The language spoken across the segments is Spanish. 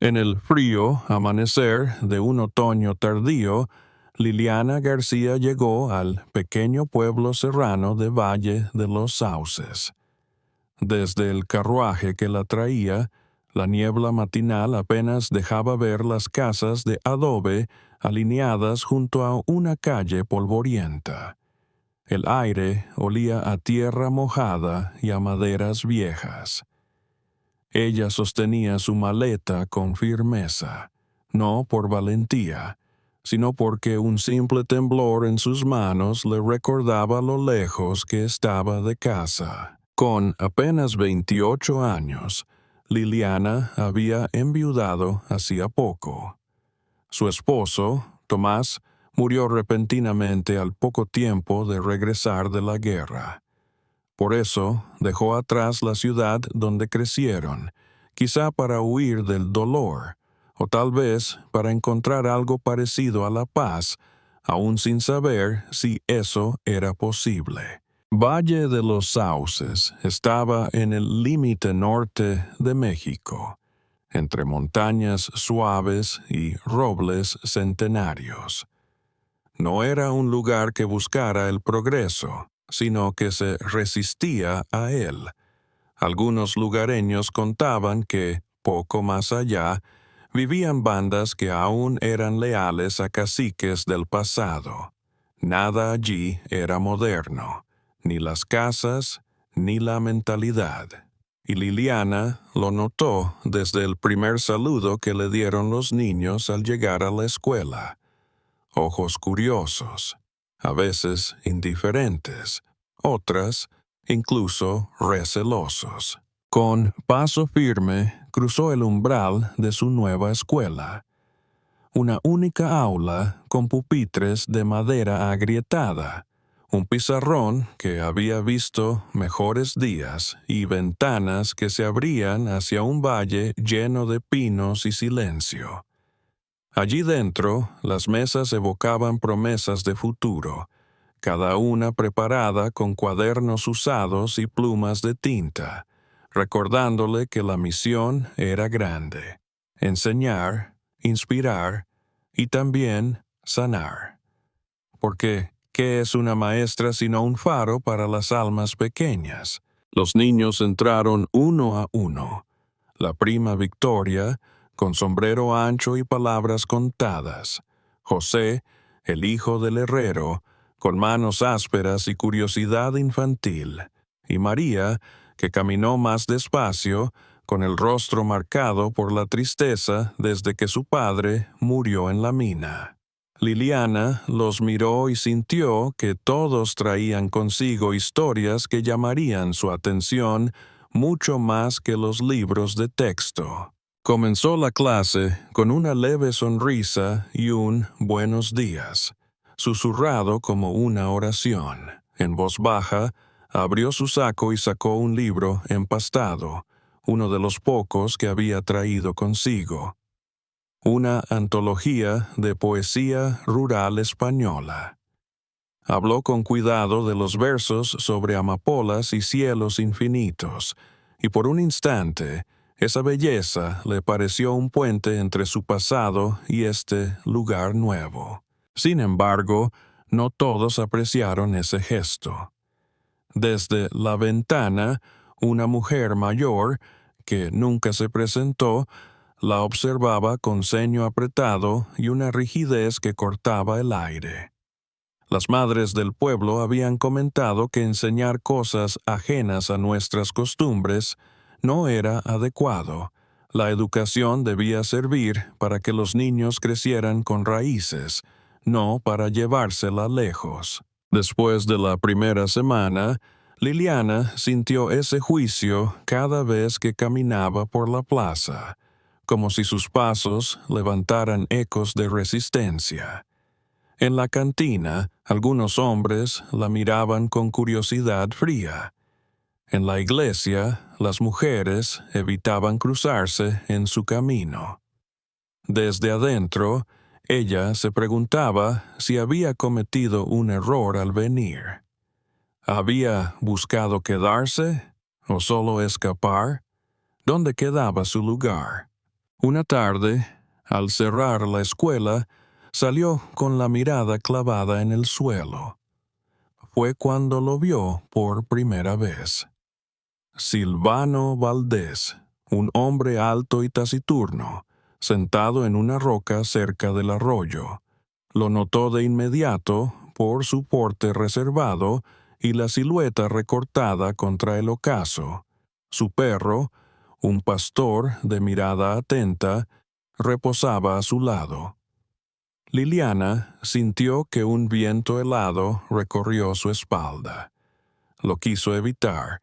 En el frío amanecer de un otoño tardío, Liliana García llegó al pequeño pueblo serrano de Valle de los Sauces. Desde el carruaje que la traía, la niebla matinal apenas dejaba ver las casas de adobe alineadas junto a una calle polvorienta. El aire olía a tierra mojada y a maderas viejas. Ella sostenía su maleta con firmeza, no por valentía, sino porque un simple temblor en sus manos le recordaba lo lejos que estaba de casa. Con apenas 28 años, Liliana había enviudado hacía poco. Su esposo, Tomás, murió repentinamente al poco tiempo de regresar de la guerra. Por eso dejó atrás la ciudad donde crecieron, quizá para huir del dolor, o tal vez para encontrar algo parecido a la paz, aún sin saber si eso era posible. Valle de los Sauces estaba en el límite norte de México, entre montañas suaves y robles centenarios. No era un lugar que buscara el progreso, sino que se resistía a él. Algunos lugareños contaban que, poco más allá, vivían bandas que aún eran leales a caciques del pasado. Nada allí era moderno, ni las casas, ni la mentalidad. Y Liliana lo notó desde el primer saludo que le dieron los niños al llegar a la escuela. Ojos curiosos, a veces indiferentes, otras incluso recelosos. Con paso firme cruzó el umbral de su nueva escuela. Una única aula con pupitres de madera agrietada, un pizarrón que había visto mejores días y ventanas que se abrían hacia un valle lleno de pinos y silencio. Allí dentro, las mesas evocaban promesas de futuro, cada una preparada con cuadernos usados y plumas de tinta, recordándole que la misión era grande: enseñar, inspirar y también sanar. Porque, ¿qué es una maestra sino un faro para las almas pequeñas? Los niños entraron uno a uno. La prima Victoria, con sombrero ancho y palabras contadas. José, el hijo del herrero, con manos ásperas y curiosidad infantil. Y María, que caminó más despacio, con el rostro marcado por la tristeza desde que su padre murió en la mina. Liliana los miró y sintió que todos traían consigo historias que llamarían su atención mucho más que los libros de texto. Comenzó la clase con una leve sonrisa y un buenos días, susurrado como una oración. En voz baja, abrió su saco y sacó un libro empastado, uno de los pocos que había traído consigo. Una antología de poesía rural española. Habló con cuidado de los versos sobre amapolas y cielos infinitos, y por un instante esa belleza le pareció un puente entre su pasado y este lugar nuevo. Sin embargo, no todos apreciaron ese gesto. Desde la ventana, una mujer mayor, que nunca se presentó, la observaba con ceño apretado y una rigidez que cortaba el aire. Las madres del pueblo habían comentado que enseñar cosas ajenas a nuestras costumbres no era adecuado. La educación debía servir para que los niños crecieran con raíces, no para llevársela lejos. Después de la primera semana, Liliana sintió ese juicio cada vez que caminaba por la plaza, como si sus pasos levantaran ecos de resistencia. En la cantina, algunos hombres la miraban con curiosidad fría. En la iglesia, las mujeres evitaban cruzarse en su camino. Desde adentro, ella se preguntaba si había cometido un error al venir. ¿Había buscado quedarse o solo escapar? ¿Dónde quedaba su lugar? Una tarde, al cerrar la escuela, salió con la mirada clavada en el suelo. Fue cuando lo vio por primera vez. Silvano Valdés, un hombre alto y taciturno, sentado en una roca cerca del arroyo. Lo notó de inmediato por su porte reservado y la silueta recortada contra el ocaso. Su perro, un pastor de mirada atenta, reposaba a su lado. Liliana sintió que un viento helado recorrió su espalda. Lo quiso evitar,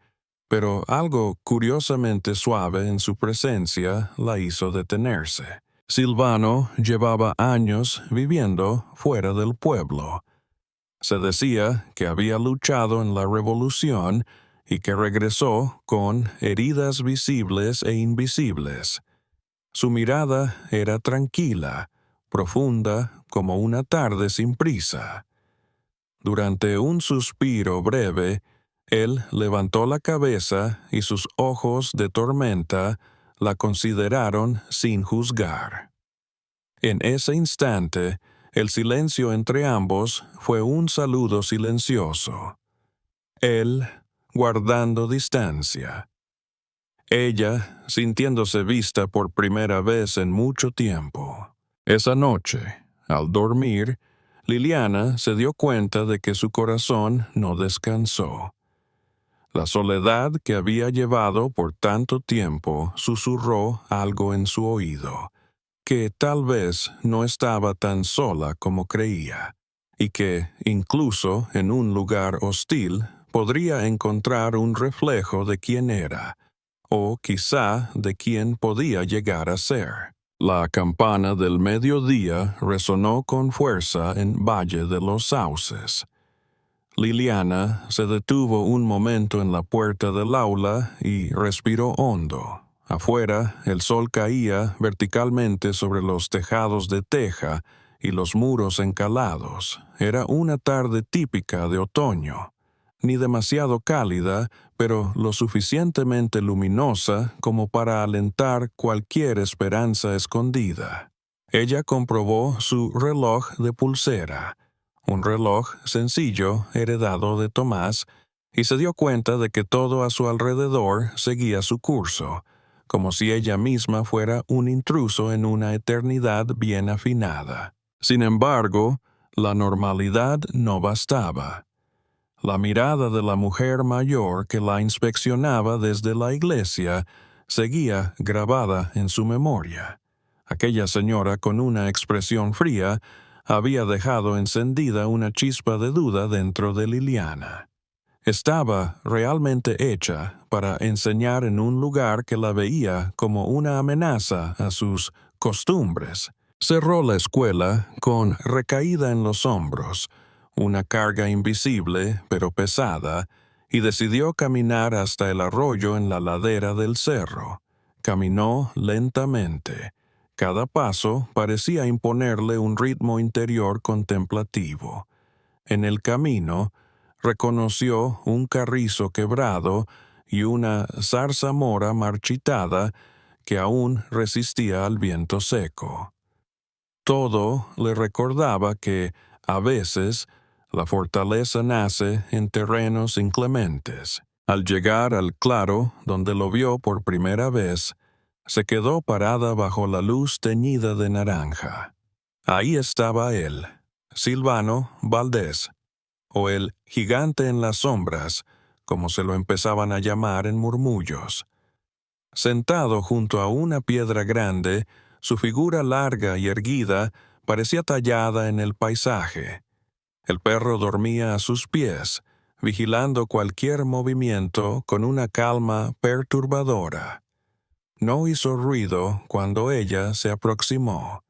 pero algo curiosamente suave en su presencia la hizo detenerse. Silvano llevaba años viviendo fuera del pueblo. Se decía que había luchado en la Revolución y que regresó con heridas visibles e invisibles. Su mirada era tranquila, profunda, como una tarde sin prisa. Durante un suspiro breve, él levantó la cabeza y sus ojos de tormenta la consideraron sin juzgar. En ese instante, el silencio entre ambos fue un saludo silencioso. Él, guardando distancia. Ella, sintiéndose vista por primera vez en mucho tiempo. Esa noche, al dormir, Liliana se dio cuenta de que su corazón no descansó. La soledad que había llevado por tanto tiempo susurró algo en su oído, que tal vez no estaba tan sola como creía, y que, incluso en un lugar hostil, podría encontrar un reflejo de quién era, o quizá de quién podía llegar a ser. La campana del mediodía resonó con fuerza en Valle de los Sauces. Liliana se detuvo un momento en la puerta del aula y respiró hondo. Afuera, el sol caía verticalmente sobre los tejados de teja y los muros encalados. Era una tarde típica de otoño, ni demasiado cálida, pero lo suficientemente luminosa como para alentar cualquier esperanza escondida. Ella comprobó su reloj de pulsera, un reloj sencillo heredado de Tomás, y se dio cuenta de que todo a su alrededor seguía su curso, como si ella misma fuera un intruso en una eternidad bien afinada. Sin embargo, la normalidad no bastaba. La mirada de la mujer mayor que la inspeccionaba desde la iglesia seguía grabada en su memoria. Aquella señora con una expresión fría había dejado encendida una chispa de duda dentro de Liliana. Estaba realmente hecha para enseñar en un lugar que la veía como una amenaza a sus costumbres. Cerró la escuela con recaída en los hombros, una carga invisible pero pesada, y decidió caminar hasta el arroyo en la ladera del cerro. Caminó lentamente. Cada paso parecía imponerle un ritmo interior contemplativo. En el camino, reconoció un carrizo quebrado y una zarzamora marchitada que aún resistía al viento seco. Todo le recordaba que, a veces, la fortaleza nace en terrenos inclementes. Al llegar al claro donde lo vio por primera vez, se quedó parada bajo la luz teñida de naranja. Ahí estaba él, Silvano Valdés, o el gigante en las sombras, como se lo empezaban a llamar en murmullos. Sentado junto a una piedra grande, su figura larga y erguida parecía tallada en el paisaje. El perro dormía a sus pies, vigilando cualquier movimiento con una calma perturbadora. No hizo ruido cuando ella se aproximó.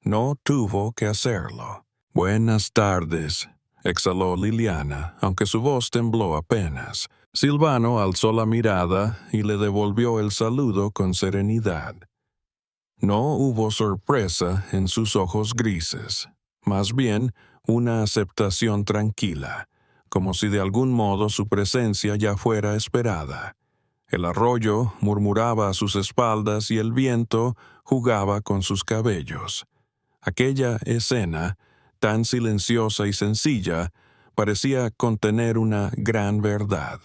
No tuvo que hacerlo. «Buenas tardes», exhaló Liliana, aunque su voz tembló apenas. Silvano alzó la mirada y le devolvió el saludo con serenidad. No hubo sorpresa en sus ojos grises, más bien una aceptación tranquila, como si de algún modo su presencia ya fuera esperada. El arroyo murmuraba a sus espaldas y el viento jugaba con sus cabellos. Aquella escena, tan silenciosa y sencilla, parecía contener una gran verdad.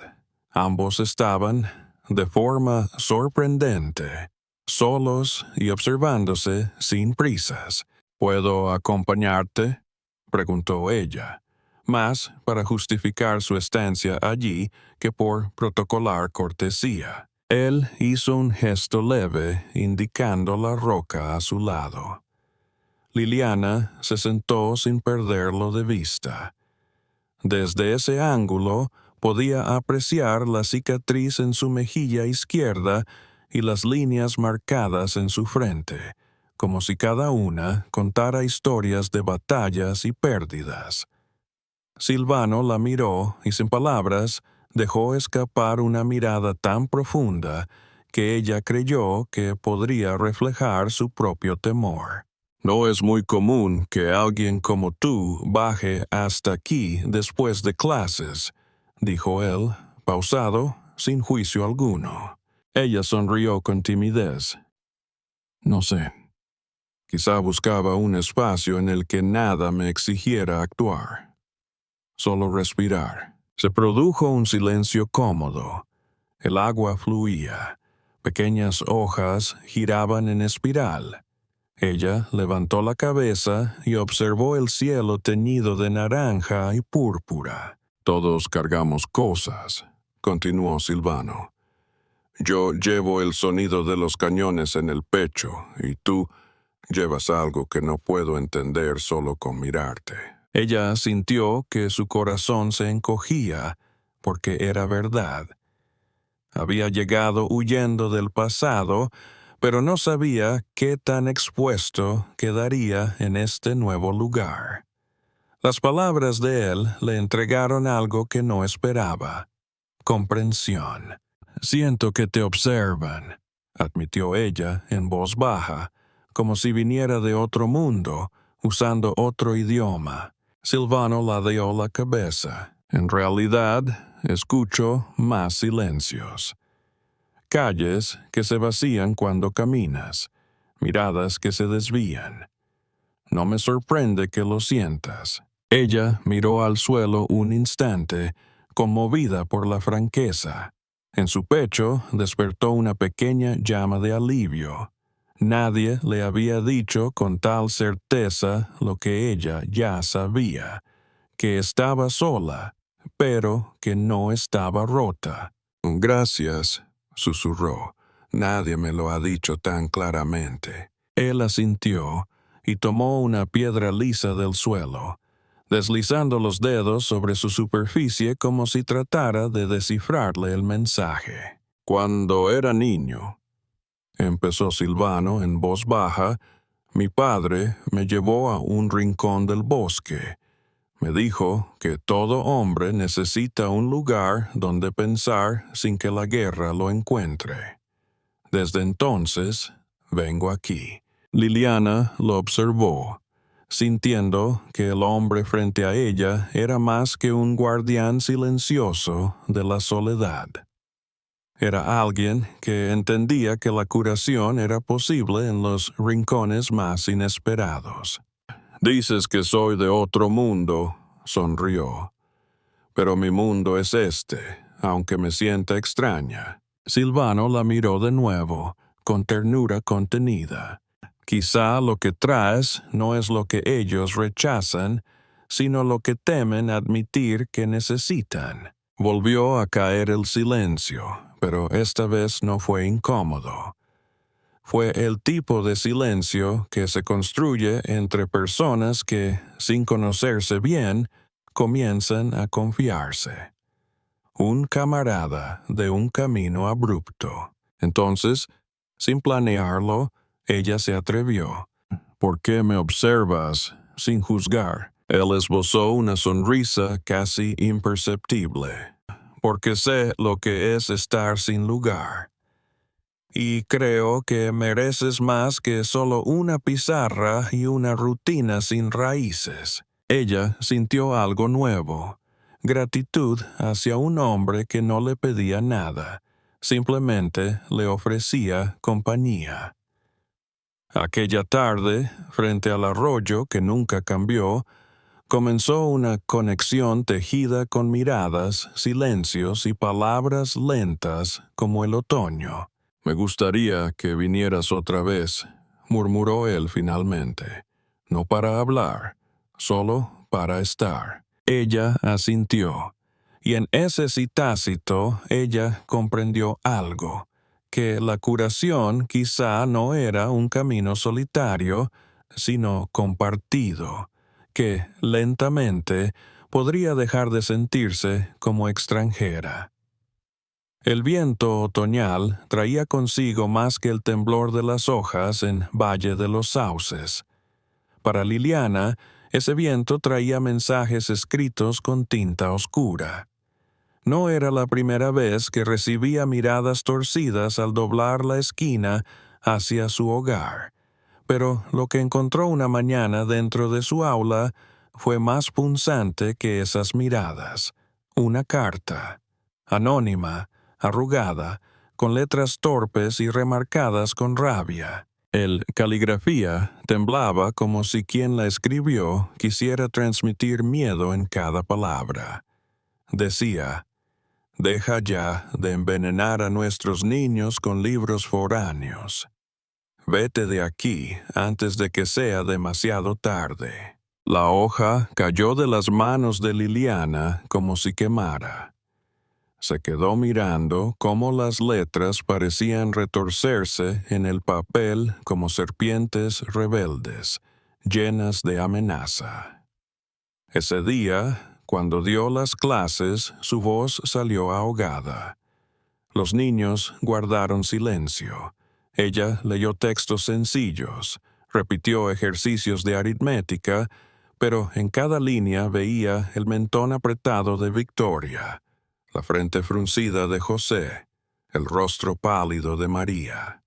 Ambos estaban, de forma sorprendente, solos y observándose sin prisas. ¿Puedo acompañarte?, preguntó ella, más para justificar su estancia allí que por protocolar cortesía. Él hizo un gesto leve, indicando la roca a su lado. Liliana se sentó sin perderlo de vista. Desde ese ángulo podía apreciar la cicatriz en su mejilla izquierda y las líneas marcadas en su frente, como si cada una contara historias de batallas y pérdidas. Silvano la miró y sin palabras dejó escapar una mirada tan profunda que ella creyó que podría reflejar su propio temor. No es muy común que alguien como tú baje hasta aquí después de clases, dijo él, pausado, sin juicio alguno. Ella sonrió con timidez. No sé. Quizá buscaba un espacio en el que nada me exigiera actuar. Solo respirar. Se produjo un silencio cómodo. El agua fluía. Pequeñas hojas giraban en espiral. Ella levantó la cabeza y observó el cielo teñido de naranja y púrpura. Todos cargamos cosas, continuó Silvano. Yo llevo el sonido de los cañones en el pecho y tú llevas algo que no puedo entender solo con mirarte. Ella sintió que su corazón se encogía porque era verdad. Había llegado huyendo del pasado, pero no sabía qué tan expuesto quedaría en este nuevo lugar. Las palabras de él le entregaron algo que no esperaba: comprensión. Siento que te observan, admitió ella en voz baja, como si viniera de otro mundo, usando otro idioma. Silvano ladeó la cabeza. En realidad, escucho más silencios. Calles que se vacían cuando caminas, miradas que se desvían. No me sorprende que lo sientas. Ella miró al suelo un instante, conmovida por la franqueza. En su pecho despertó una pequeña llama de alivio. Nadie le había dicho con tal certeza lo que ella ya sabía, que estaba sola, pero que no estaba rota. Gracias, susurró. Nadie me lo ha dicho tan claramente. Él asintió y tomó una piedra lisa del suelo, deslizando los dedos sobre su superficie como si tratara de descifrarle el mensaje. Cuando era niño, empezó Silvano en voz baja, mi padre me llevó a un rincón del bosque. Me dijo que todo hombre necesita un lugar donde pensar sin que la guerra lo encuentre. Desde entonces, vengo aquí. Liliana lo observó, sintiendo que el hombre frente a ella era más que un guardián silencioso de la soledad. Era alguien que entendía que la curación era posible en los rincones más inesperados. Dices que soy de otro mundo, sonrió. Pero mi mundo es este, aunque me sienta extraña. Silvano la miró de nuevo, con ternura contenida. Quizá lo que traes no es lo que ellos rechazan, sino lo que temen admitir que necesitan. Volvió a caer el silencio, pero esta vez no fue incómodo. Fue el tipo de silencio que se construye entre personas que, sin conocerse bien, comienzan a confiarse. Un camarada de un camino abrupto. Entonces, sin planearlo, ella se atrevió. ¿Por qué me observas sin juzgar? Él esbozó una sonrisa casi imperceptible. Porque sé lo que es estar sin lugar. Y creo que mereces más que solo una pizarra y una rutina sin raíces. Ella sintió algo nuevo, gratitud hacia un hombre que no le pedía nada, simplemente le ofrecía compañía. Aquella tarde, frente al arroyo que nunca cambió, comenzó una conexión tejida con miradas, silencios y palabras lentas como el otoño. «Me gustaría que vinieras otra vez», murmuró él finalmente. «No para hablar, solo para estar». Ella asintió, y en ese sí tácito ella comprendió algo, que la curación quizá no era un camino solitario, sino compartido, que lentamente podría dejar de sentirse como extranjera. El viento otoñal traía consigo más que el temblor de las hojas en Valle de los Sauces. Para Liliana, ese viento traía mensajes escritos con tinta oscura. No era la primera vez que recibía miradas torcidas al doblar la esquina hacia su hogar, pero lo que encontró una mañana dentro de su aula fue más punzante que esas miradas. Una carta, anónima, arrugada, con letras torpes y remarcadas con rabia. El caligrafía temblaba como si quien la escribió quisiera transmitir miedo en cada palabra. Decía: «Deja ya de envenenar a nuestros niños con libros foráneos. Vete de aquí antes de que sea demasiado tarde». La hoja cayó de las manos de Liliana como si quemara. Se quedó mirando cómo las letras parecían retorcerse en el papel como serpientes rebeldes, llenas de amenaza. Ese día, cuando dio las clases, su voz salió ahogada. Los niños guardaron silencio. Ella leyó textos sencillos, repitió ejercicios de aritmética, pero en cada línea veía el mentón apretado de Victoria, la frente fruncida de José, el rostro pálido de María.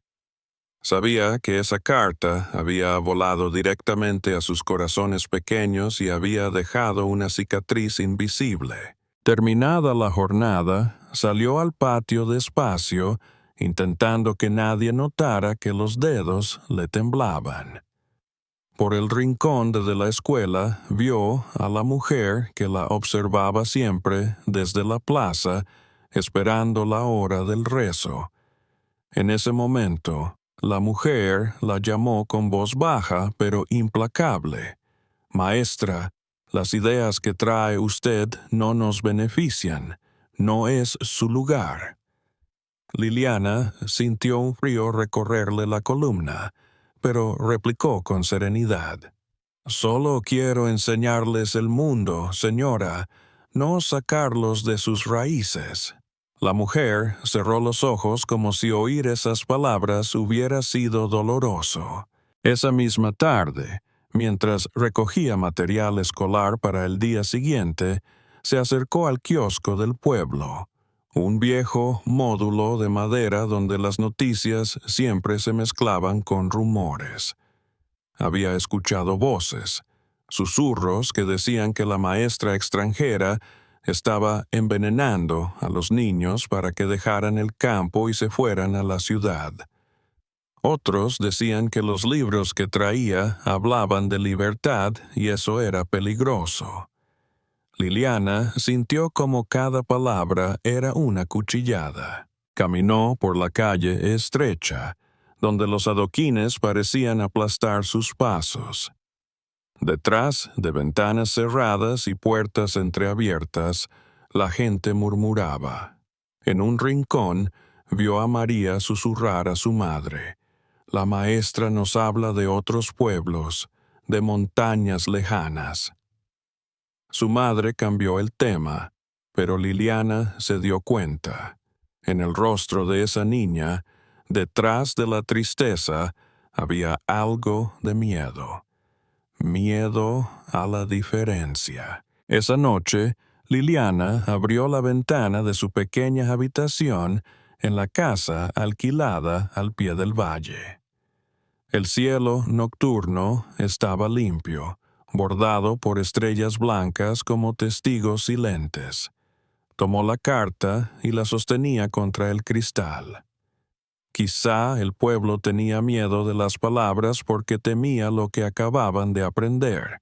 Sabía que esa carta había volado directamente a sus corazones pequeños y había dejado una cicatriz invisible. Terminada la jornada, salió al patio despacio, intentando que nadie notara que los dedos le temblaban. Por el rincón de la escuela vio a la mujer que la observaba siempre desde la plaza, esperando la hora del rezo. En ese momento, la mujer la llamó con voz baja pero implacable. «Maestra, las ideas que trae usted no nos benefician. No es su lugar». Liliana sintió un frío recorrerle la columna, pero replicó con serenidad: «Solo quiero enseñarles el mundo, señora, no sacarlos de sus raíces». La mujer cerró los ojos como si oír esas palabras hubiera sido doloroso. Esa misma tarde, mientras recogía material escolar para el día siguiente, se acercó al kiosco del pueblo, un viejo módulo de madera donde las noticias siempre se mezclaban con rumores. Había escuchado voces, susurros que decían que la maestra extranjera estaba envenenando a los niños para que dejaran el campo y se fueran a la ciudad. Otros decían que los libros que traía hablaban de libertad y eso era peligroso. Liliana sintió como cada palabra era una cuchillada. Caminó por la calle estrecha, donde los adoquines parecían aplastar sus pasos. Detrás de ventanas cerradas y puertas entreabiertas, la gente murmuraba. En un rincón vio a María susurrar a su madre: «La maestra nos habla de otros pueblos, de montañas lejanas». Su madre cambió el tema, pero Liliana se dio cuenta. En el rostro de esa niña, detrás de la tristeza, había algo de miedo. Miedo a la diferencia. Esa noche, Liliana abrió la ventana de su pequeña habitación en la casa alquilada al pie del valle. El cielo nocturno estaba limpio, bordado por estrellas blancas como testigos silentes. Tomó la carta y la sostenía contra el cristal. Quizá el pueblo tenía miedo de las palabras porque temía lo que acababan de aprender,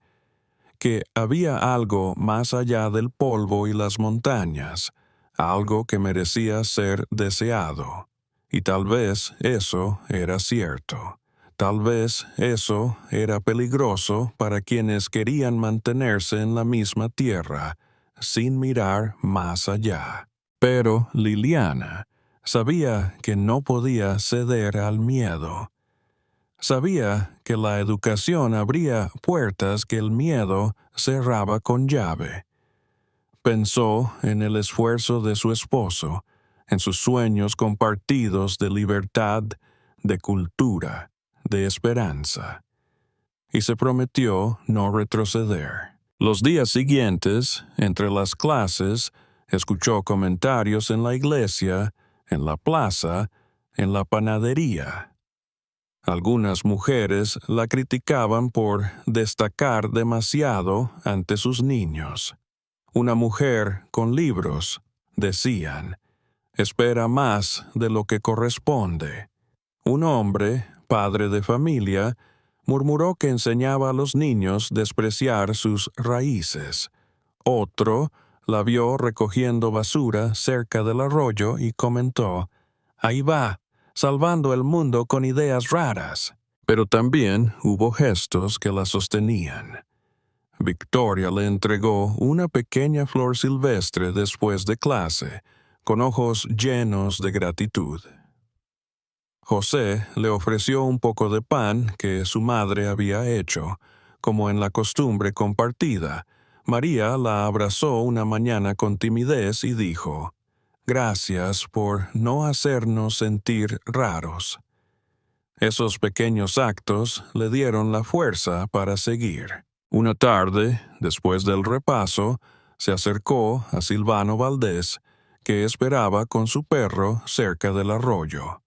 que había algo más allá del polvo y las montañas, algo que merecía ser deseado. Y tal vez eso era cierto. Tal vez eso era peligroso para quienes querían mantenerse en la misma tierra, sin mirar más allá. Pero Liliana sabía que no podía ceder al miedo. Sabía que la educación abría puertas que el miedo cerraba con llave. Pensó en el esfuerzo de su esposo, en sus sueños compartidos de libertad, de cultura, de esperanza, y se prometió no retroceder. Los días siguientes, entre las clases, escuchó comentarios en la iglesia, en la plaza, en la panadería. Algunas mujeres la criticaban por destacar demasiado ante sus niños. Una mujer con libros, decían, espera más de lo que corresponde. Un hombre, padre de familia, murmuró que enseñaba a los niños despreciar sus raíces. Otro la vio recogiendo basura cerca del arroyo y comentó, ahí va, salvando el mundo con ideas raras. Pero también hubo gestos que la sostenían. Victoria le entregó una pequeña flor silvestre después de clase, con ojos llenos de gratitud. José le ofreció un poco de pan que su madre había hecho, como en la costumbre compartida. María la abrazó una mañana con timidez y dijo, «Gracias por no hacernos sentir raros». Esos pequeños actos le dieron la fuerza para seguir. Una tarde, después del repaso, se acercó a Silvano Valdés, que esperaba con su perro cerca del arroyo.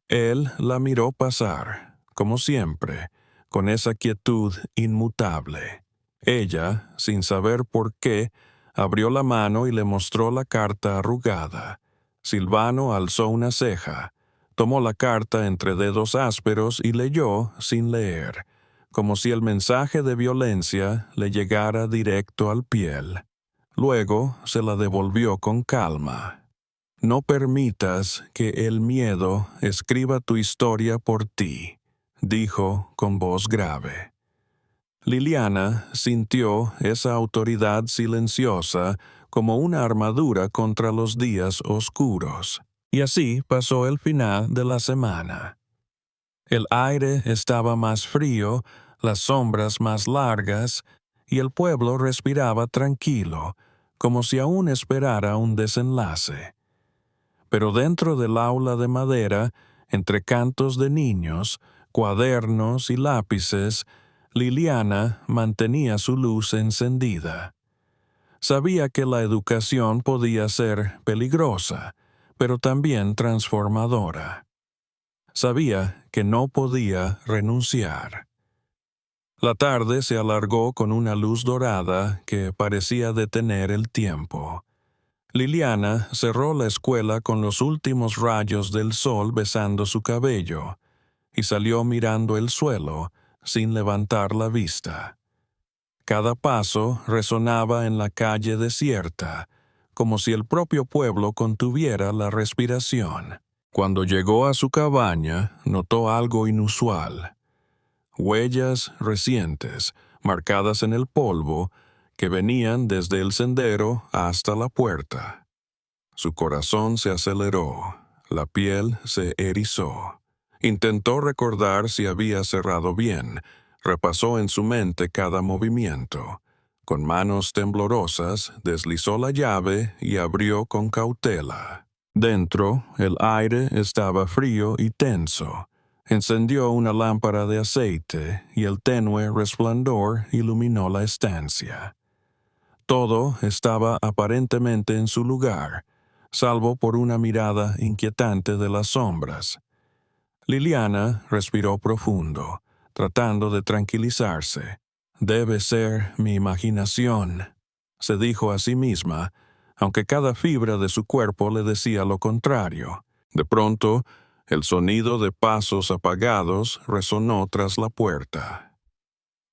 Él la miró pasar, como siempre, con esa quietud inmutable. Ella, sin saber por qué, abrió la mano y le mostró la carta arrugada. Silvano alzó una ceja, tomó la carta entre dedos ásperos y leyó sin leer, como si el mensaje de violencia le llegara directo al piel. Luego se la devolvió con calma. No permitas que el miedo escriba tu historia por ti, dijo con voz grave. Liliana sintió esa autoridad silenciosa como una armadura contra los días oscuros. Y así pasó el final de la semana. El aire estaba más frío, las sombras más largas, y el pueblo respiraba tranquilo, como si aún esperara un desenlace. Pero dentro del aula de madera, entre cantos de niños, cuadernos y lápices, Liliana mantenía su luz encendida. Sabía que la educación podía ser peligrosa, pero también transformadora. Sabía que no podía renunciar. La tarde se alargó con una luz dorada que parecía detener el tiempo. Liliana cerró la escuela con los últimos rayos del sol besando su cabello y salió mirando el suelo sin levantar la vista. Cada paso resonaba en la calle desierta, como si el propio pueblo contuviera la respiración. Cuando llegó a su cabaña, notó algo inusual. Huellas recientes, marcadas en el polvo, que venían desde el sendero hasta la puerta. Su corazón se aceleró, la piel se erizó. Intentó recordar si había cerrado bien, repasó en su mente cada movimiento. Con manos temblorosas, deslizó la llave y abrió con cautela. Dentro, el aire estaba frío y tenso. Encendió una lámpara de aceite y el tenue resplandor iluminó la estancia. Todo estaba aparentemente en su lugar, salvo por una mirada inquietante de las sombras. Liliana respiró profundo, tratando de tranquilizarse. «Debe ser mi imaginación», se dijo a sí misma, aunque cada fibra de su cuerpo le decía lo contrario. De pronto, el sonido de pasos apagados resonó tras la puerta.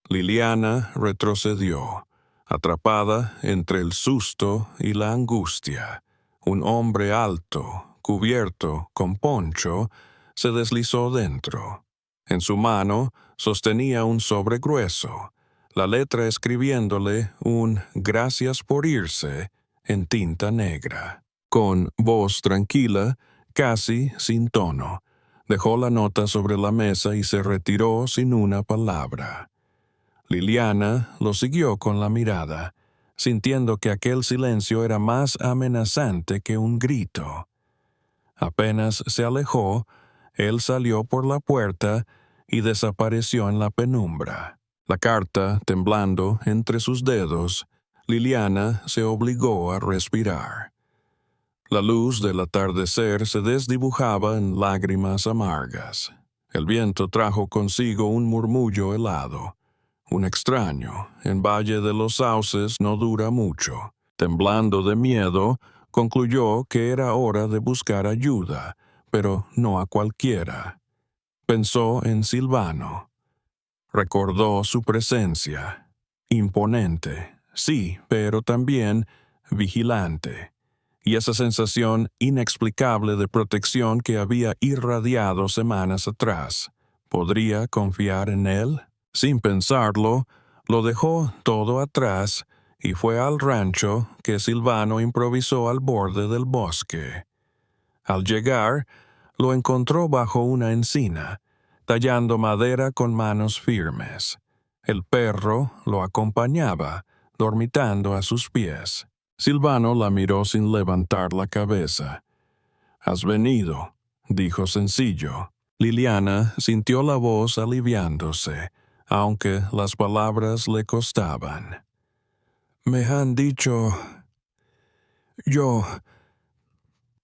Liliana retrocedió, atrapada entre el susto y la angustia. Un hombre alto, cubierto con poncho, se deslizó dentro. En su mano sostenía un sobre grueso, la letra escribiéndole un «Gracias por irse» en tinta negra. Con voz tranquila, casi sin tono, dejó la nota sobre la mesa y se retiró sin una palabra. Liliana lo siguió con la mirada, sintiendo que aquel silencio era más amenazante que un grito. Apenas se alejó, él salió por la puerta y desapareció en la penumbra. La carta temblando entre sus dedos, Liliana se obligó a respirar. La luz del atardecer se desdibujaba en lágrimas amargas. El viento trajo consigo un murmullo helado. Un extraño, en Valle de los Sauces no dura mucho. Temblando de miedo, concluyó que era hora de buscar ayuda, pero no a cualquiera. Pensó en Silvano. Recordó su presencia. Imponente, sí, pero también vigilante. Y esa sensación inexplicable de protección que había irradiado semanas atrás. ¿Podría confiar en él? Sin pensarlo, lo dejó todo atrás y fue al rancho que Silvano improvisó al borde del bosque. Al llegar, lo encontró bajo una encina, tallando madera con manos firmes. El perro lo acompañaba, dormitando a sus pies. Silvano la miró sin levantar la cabeza. «Has venido», dijo sencillo. Liliana sintió la voz aliviándose, aunque las palabras le costaban. «Me han dicho... yo...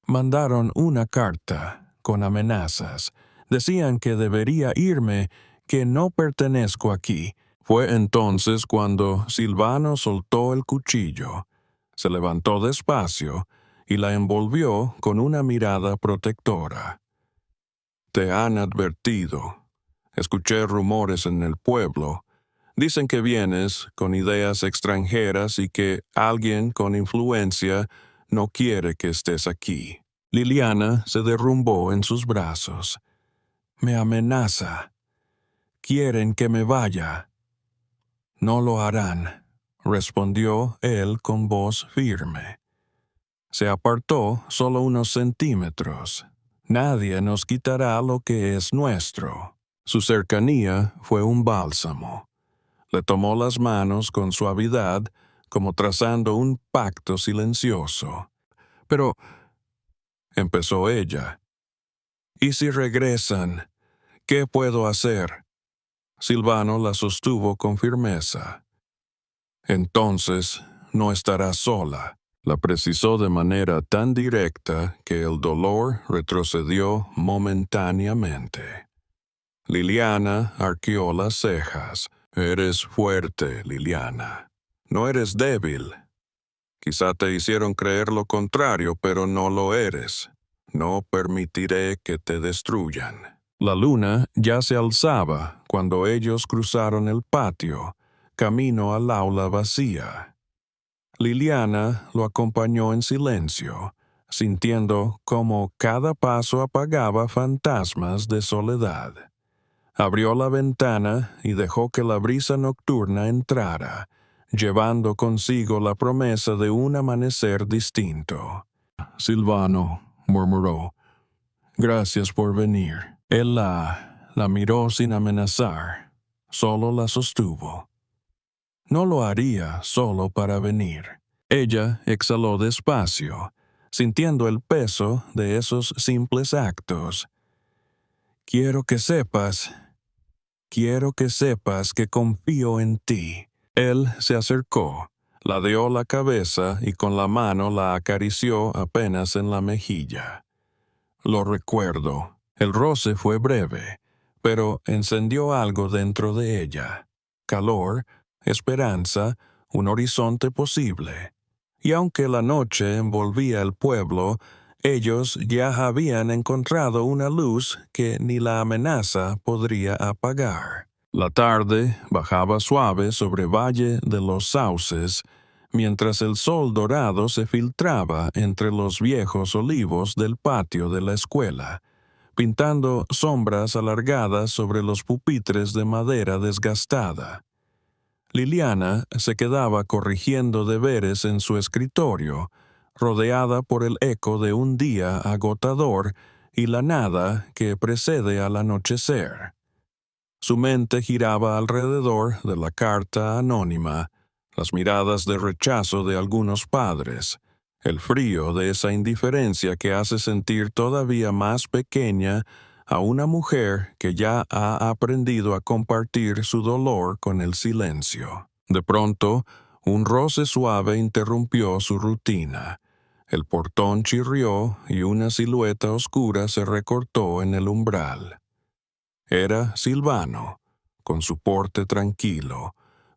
mandaron una carta con amenazas. Decían que debería irme, que no pertenezco aquí». Fue entonces cuando Silvano soltó el cuchillo. Se levantó despacio y la envolvió con una mirada protectora. «Te han advertido. Escuché rumores en el pueblo. Dicen que vienes con ideas extranjeras y que alguien con influencia no quiere que estés aquí». Liliana se derrumbó en sus brazos. «Me amenaza. Quieren que me vaya». «No lo harán», respondió él con voz firme. Se apartó solo unos centímetros. «Nadie nos quitará lo que es nuestro». Su cercanía fue un bálsamo. Le tomó las manos con suavidad, como trazando un pacto silencioso. «Pero», empezó ella, «¿y si regresan? ¿Qué puedo hacer?» Silvano la sostuvo con firmeza. «Entonces no estarás sola». La precisó de manera tan directa que el dolor retrocedió momentáneamente. Liliana arqueó las cejas. «Eres fuerte, Liliana. No eres débil. Quizá te hicieron creer lo contrario, pero no lo eres. No permitiré que te destruyan». La luna ya se alzaba cuando ellos cruzaron el patio, camino al aula vacía. Liliana lo acompañó en silencio, sintiendo cómo cada paso apagaba fantasmas de soledad. Abrió la ventana y dejó que la brisa nocturna entrara, llevando consigo la promesa de un amanecer distinto. «Silvano», murmuró, «gracias por venir». Él la miró sin amenazar, solo la sostuvo. No lo haría solo para venir. Ella exhaló despacio, sintiendo el peso de esos simples actos. Quiero que sepas que confío en ti». Él se acercó, ladeó la cabeza y con la mano la acarició apenas en la mejilla. «Lo recuerdo». El roce fue breve, pero encendió algo dentro de ella. Calor, esperanza, un horizonte posible. y aunque la noche envolvía el pueblo, ellos ya habían encontrado una luz que ni la amenaza podría apagar. La tarde bajaba suave sobre Valle de los Sauces, mientras el sol dorado se filtraba entre los viejos olivos del patio de la escuela, pintando sombras alargadas sobre los pupitres de madera desgastada. Liliana se quedaba corrigiendo deberes en su escritorio, rodeada por el eco de un día agotador y la nada que precede al anochecer. Su mente giraba alrededor de la carta anónima, las miradas de rechazo de algunos padres, el frío de esa indiferencia que hace sentir todavía más pequeña a una mujer que ya ha aprendido a compartir su dolor con el silencio. De pronto, un roce suave interrumpió su rutina. El portón chirrió y una silueta oscura se recortó en el umbral. Era Silvano, con su porte tranquilo,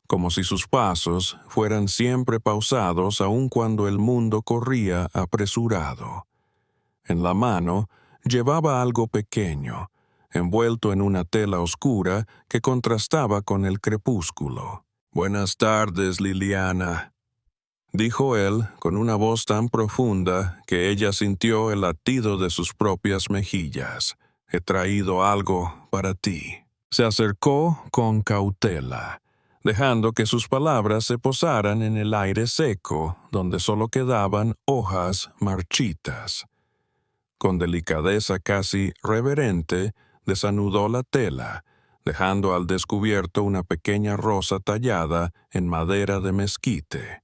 como si sus pasos fueran siempre pausados aun cuando el mundo corría apresurado. En la mano llevaba algo pequeño, envuelto en una tela oscura que contrastaba con el crepúsculo. «Buenas tardes, Liliana», dijo él con una voz tan profunda que ella sintió el latido de sus propias mejillas. «He traído algo para ti». Se acercó con cautela, dejando que sus palabras se posaran en el aire seco, donde solo quedaban hojas marchitas. Con delicadeza casi reverente, desanudó la tela, dejando al descubierto una pequeña rosa tallada en madera de mezquite.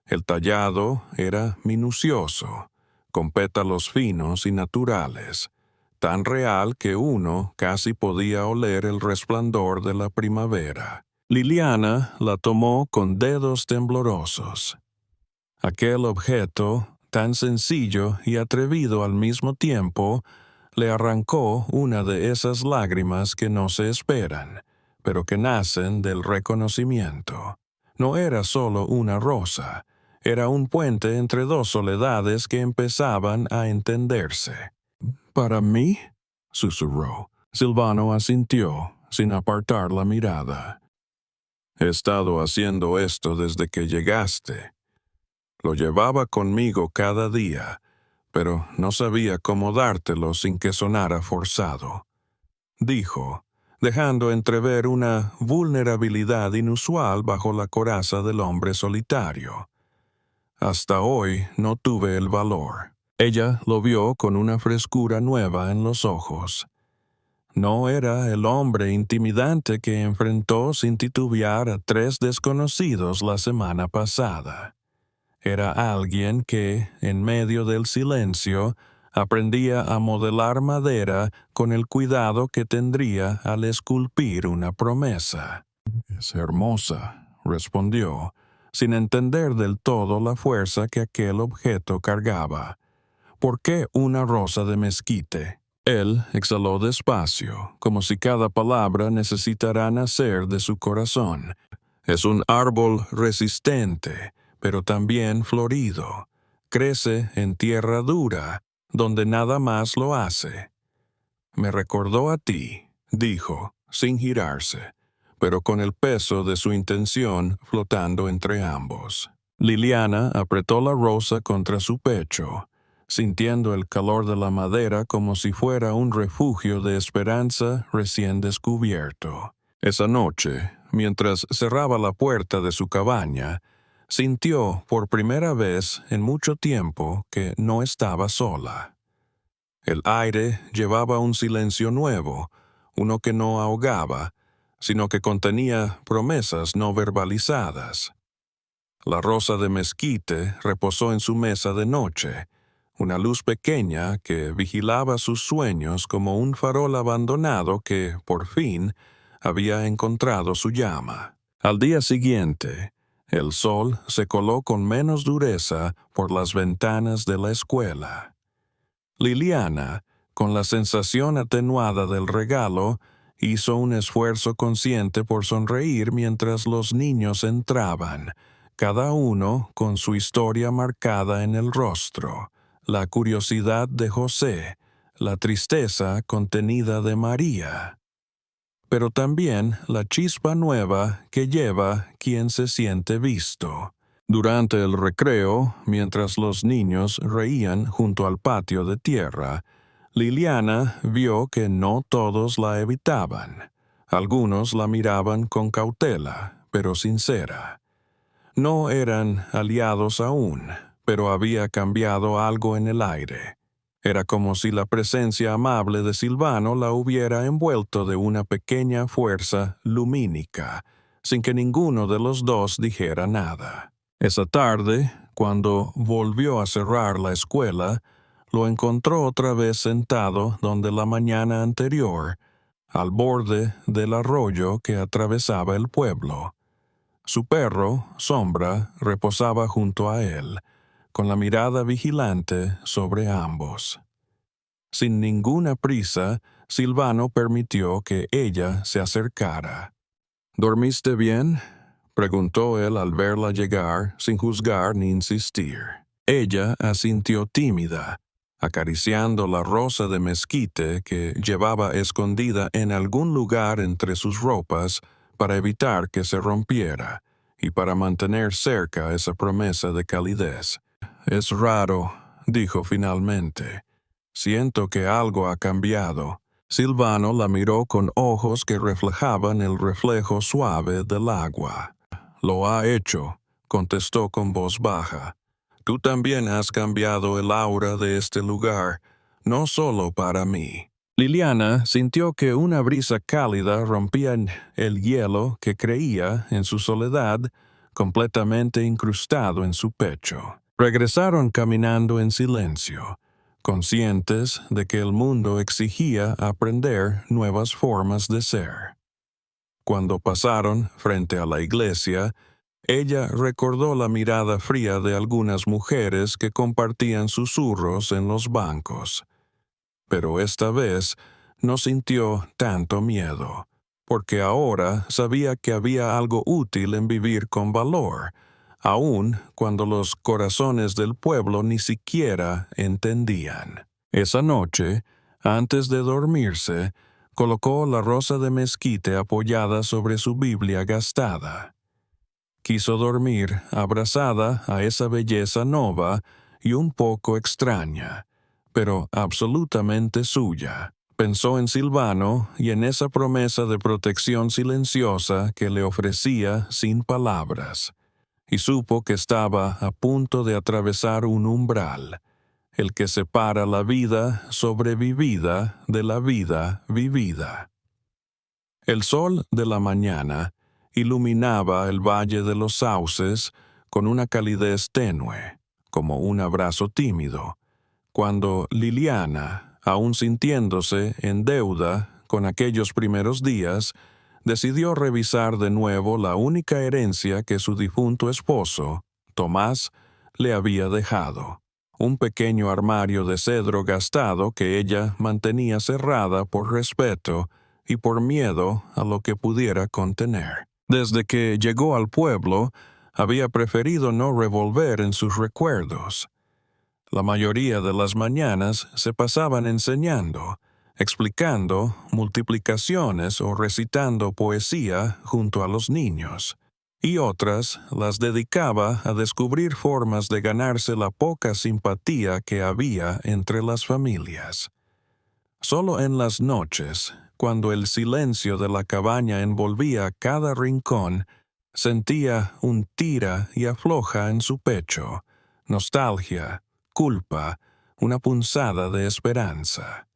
El tallado era minucioso, con pétalos finos y naturales, tan real que uno casi podía oler el resplandor de la primavera. Liliana la tomó con dedos temblorosos. Aquel objeto, tan sencillo y atrevido al mismo tiempo, le arrancó una de esas lágrimas que no se esperan, pero que nacen del reconocimiento. No era solo una rosa, era un puente entre dos soledades que empezaban a entenderse. «¿Para mí?», susurró. Silvano asintió, sin apartar la mirada. «He estado haciendo esto desde que llegaste. Lo llevaba conmigo cada día, pero no sabía cómo dártelo sin que sonara forzado», dijo, dejando entrever una vulnerabilidad inusual bajo la coraza del hombre solitario. «Hasta hoy no tuve el valor». Ella lo vio con una frescura nueva en los ojos. No era el hombre intimidante que enfrentó sin titubear a 3 desconocidos la semana pasada. Era alguien que, en medio del silencio, aprendía a modelar madera con el cuidado que tendría al esculpir una promesa. «Es hermosa», respondió, sin entender del todo la fuerza que aquel objeto cargaba. «¿Por qué una rosa de mezquite?». Él exhaló despacio, como si cada palabra necesitara nacer de su corazón. «Es un árbol resistente, pero también florido. Crece en tierra dura, donde nada más lo hace». «Me recordó a ti», dijo, sin girarse, pero con el peso de su intención flotando entre ambos. Liliana apretó la rosa contra su pecho, sintiendo el calor de la madera como si fuera un refugio de esperanza recién descubierto. Esa noche, mientras cerraba la puerta de su cabaña, sintió por primera vez en mucho tiempo que no estaba sola. El aire llevaba un silencio nuevo, uno que no ahogaba, sino que contenía promesas no verbalizadas. La rosa de mezquite reposó en su mesa de noche, una luz pequeña que vigilaba sus sueños como un farol abandonado que, por fin, había encontrado su llama. Al día siguiente, el sol se coló con menos dureza por las ventanas de la escuela. Liliana, con la sensación atenuada del regalo, hizo un esfuerzo consciente por sonreír mientras los niños entraban, cada uno con su historia marcada en el rostro, la curiosidad de José, la tristeza contenida de María, pero también la chispa nueva que lleva quien se siente visto. Durante el recreo, mientras los niños reían junto al patio de tierra, Liliana vio que no todos la evitaban. Algunos la miraban con cautela, pero sincera. No eran aliados aún, pero había cambiado algo en el aire. Era como si la presencia amable de Silvano la hubiera envuelto de una pequeña fuerza lumínica, sin que ninguno de los dos dijera nada. Esa tarde, cuando volvió a cerrar la escuela, lo encontró otra vez sentado donde la mañana anterior, al borde del arroyo que atravesaba el pueblo. Su perro, Sombra, reposaba junto a él, con la mirada vigilante sobre ambos. Sin ninguna prisa, Silvano permitió que ella se acercara. «¿Dormiste bien?», preguntó él al verla llegar, sin juzgar ni insistir. Ella asintió tímida, acariciando la rosa de mezquite que llevaba escondida en algún lugar entre sus ropas para evitar que se rompiera y para mantener cerca esa promesa de calidez. «Es raro», dijo finalmente. «Siento que algo ha cambiado». Silvano la miró con ojos que reflejaban el reflejo suave del agua. «Lo ha hecho», contestó con voz baja. «Tú también has cambiado el aura de este lugar, no solo para mí». Liliana sintió que una brisa cálida rompía el hielo que creía, en su soledad, completamente incrustado en su pecho. Regresaron caminando en silencio, conscientes de que el mundo exigía aprender nuevas formas de ser. Cuando pasaron frente a la iglesia, ella recordó la mirada fría de algunas mujeres que compartían susurros en los bancos. Pero esta vez no sintió tanto miedo, porque ahora sabía que había algo útil en vivir con valor, aun cuando los corazones del pueblo ni siquiera entendían. Esa noche, antes de dormirse, colocó la rosa de mezquite apoyada sobre su Biblia gastada. Quiso dormir abrazada a esa belleza nova y un poco extraña, pero absolutamente suya. Pensó en Silvano y en esa promesa de protección silenciosa que le ofrecía sin palabras, y supo que estaba a punto de atravesar un umbral, el que separa la vida sobrevivida de la vida vivida. El sol de la mañana iluminaba el valle de los sauces con una calidez tenue, como un abrazo tímido, cuando Liliana, aún sintiéndose en deuda con aquellos primeros días, decidió revisar de nuevo la única herencia que su difunto esposo, Tomás, le había dejado: un pequeño armario de cedro gastado que ella mantenía cerrada por respeto y por miedo a lo que pudiera contener. Desde que llegó al pueblo, había preferido no revolver en sus recuerdos. La mayoría de las mañanas se pasaban enseñando, explicando multiplicaciones o recitando poesía junto a los niños, y otras las dedicaba a descubrir formas de ganarse la poca simpatía que había entre las familias. Solo en las noches, cuando el silencio de la cabaña envolvía cada rincón, sentía un tira y afloja en su pecho, nostalgia, culpa, una punzada de esperanza.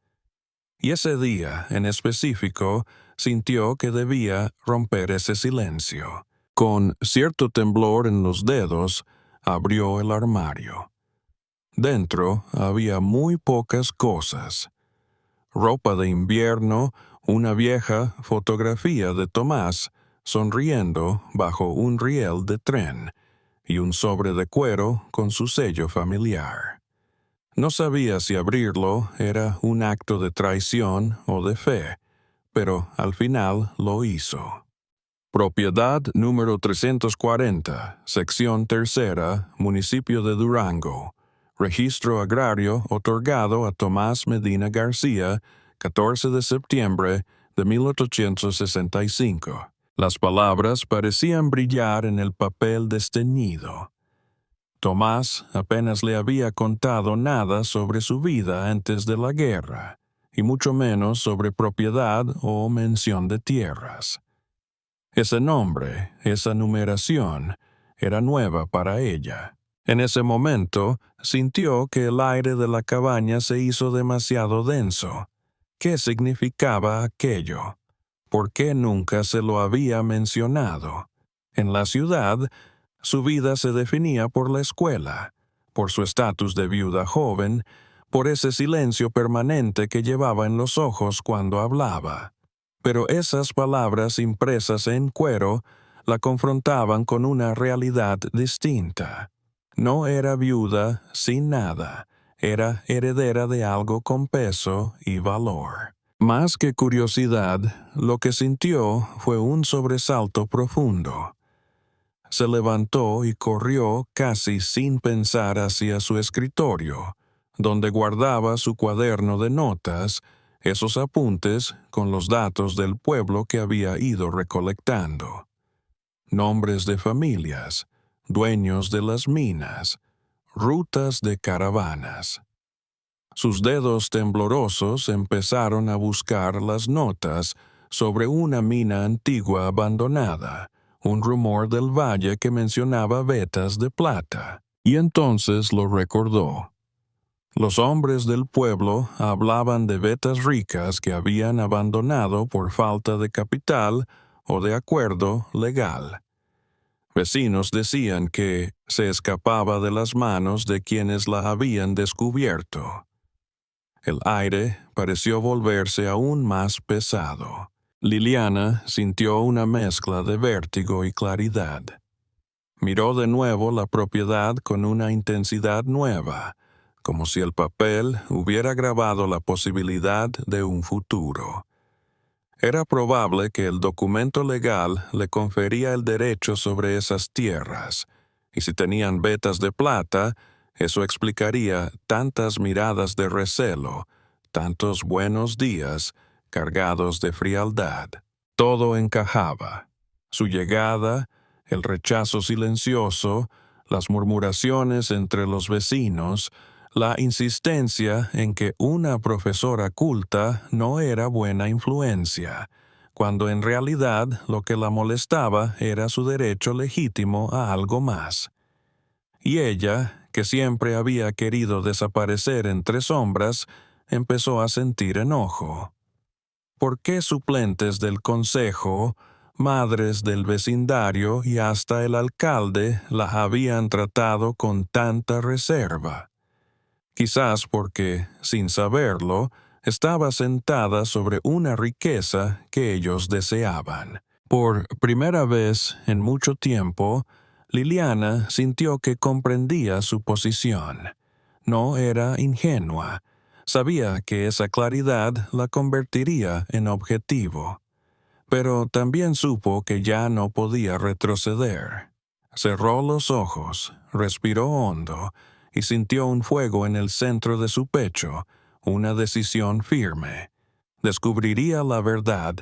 Y ese día, en específico, sintió que debía romper ese silencio. Con cierto temblor en los dedos, abrió el armario. Dentro había muy pocas cosas: ropa de invierno, una vieja fotografía de Tomás sonriendo bajo un riel de tren y un sobre de cuero con su sello familiar. No sabía si abrirlo era un acto de traición o de fe, pero al final lo hizo. Propiedad número 340, sección tercera, municipio de Durango. Registro agrario otorgado a Tomás Medina García, 14 de septiembre de 1865. Las palabras parecían brillar en el papel desteñido. Tomás apenas le había contado nada sobre su vida antes de la guerra, y mucho menos sobre propiedad o mención de tierras. Ese nombre, esa numeración, era nueva para ella. En ese momento, sintió que el aire de la cabaña se hizo demasiado denso. ¿Qué significaba aquello? ¿Por qué nunca se lo había mencionado? En la ciudad, su vida se definía por la escuela, por su estatus de viuda joven, por ese silencio permanente que llevaba en los ojos cuando hablaba. Pero esas palabras impresas en cuero la confrontaban con una realidad distinta. No era viuda sin nada, era heredera de algo con peso y valor. Más que curiosidad, lo que sintió fue un sobresalto profundo. Se levantó y corrió casi sin pensar hacia su escritorio, donde guardaba su cuaderno de notas, esos apuntes con los datos del pueblo que había ido recolectando. Nombres de familias, dueños de las minas, rutas de caravanas. Sus dedos temblorosos empezaron a buscar las notas sobre una mina antigua abandonada, un rumor del valle que mencionaba vetas de plata, y entonces lo recordó. Los hombres del pueblo hablaban de vetas ricas que habían abandonado por falta de capital o de acuerdo legal. Vecinos decían que se escapaba de las manos de quienes la habían descubierto. El aire pareció volverse aún más pesado. Liliana sintió una mezcla de vértigo y claridad. Miró de nuevo la propiedad con una intensidad nueva, como si el papel hubiera grabado la posibilidad de un futuro. Era probable que el documento legal le confería el derecho sobre esas tierras, y si tenían vetas de plata, eso explicaría tantas miradas de recelo, tantos buenos días cargados de frialdad. Todo encajaba. Su llegada, el rechazo silencioso, las murmuraciones entre los vecinos, la insistencia en que una profesora culta no era buena influencia, cuando en realidad lo que la molestaba era su derecho legítimo a algo más. Y ella, que siempre había querido desaparecer entre sombras, empezó a sentir enojo. ¿Por qué suplentes del consejo, madres del vecindario y hasta el alcalde la habían tratado con tanta reserva? Quizás porque, sin saberlo, estaba sentada sobre una riqueza que ellos deseaban. Por primera vez en mucho tiempo, Liliana sintió que comprendía su posición. No era ingenua. Sabía que esa claridad la convertiría en objetivo. Pero también supo que ya no podía retroceder. Cerró los ojos, respiró hondo y sintió un fuego en el centro de su pecho, una decisión firme. Descubriría la verdad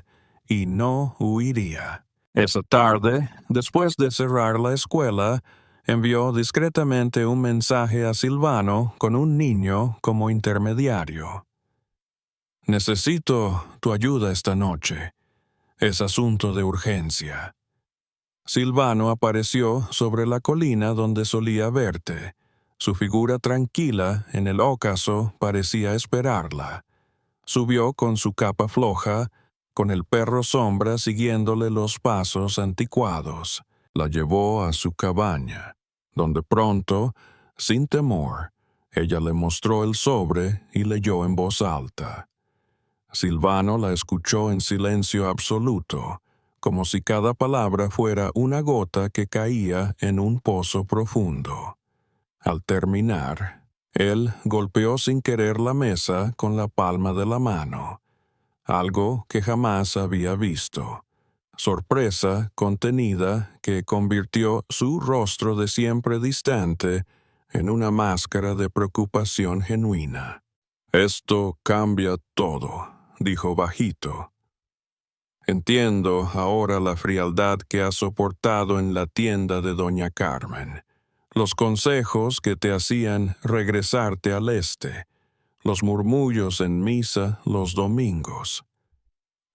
y no huiría. Esa tarde, después de cerrar la escuela, envió discretamente un mensaje a Silvano con un niño como intermediario. «Necesito tu ayuda esta noche. Es asunto de urgencia». Silvano apareció sobre la colina donde solía verte. Su figura tranquila en el ocaso parecía esperarla. Subió con su capa floja, con el perro sombra siguiéndole los pasos anticuados. La llevó a su cabaña, donde pronto, sin temor, ella le mostró el sobre y leyó en voz alta. Silvano la escuchó en silencio absoluto, como si cada palabra fuera una gota que caía en un pozo profundo. Al terminar, él golpeó sin querer la mesa con la palma de la mano, algo que jamás había visto. sorpresa contenida que convirtió su rostro de siempre distante en una máscara de preocupación genuina. «Esto cambia todo», dijo bajito. «Entiendo ahora la frialdad que has soportado en la tienda de doña Carmen, los consejos que te hacían regresarte al este, los murmullos en misa los domingos.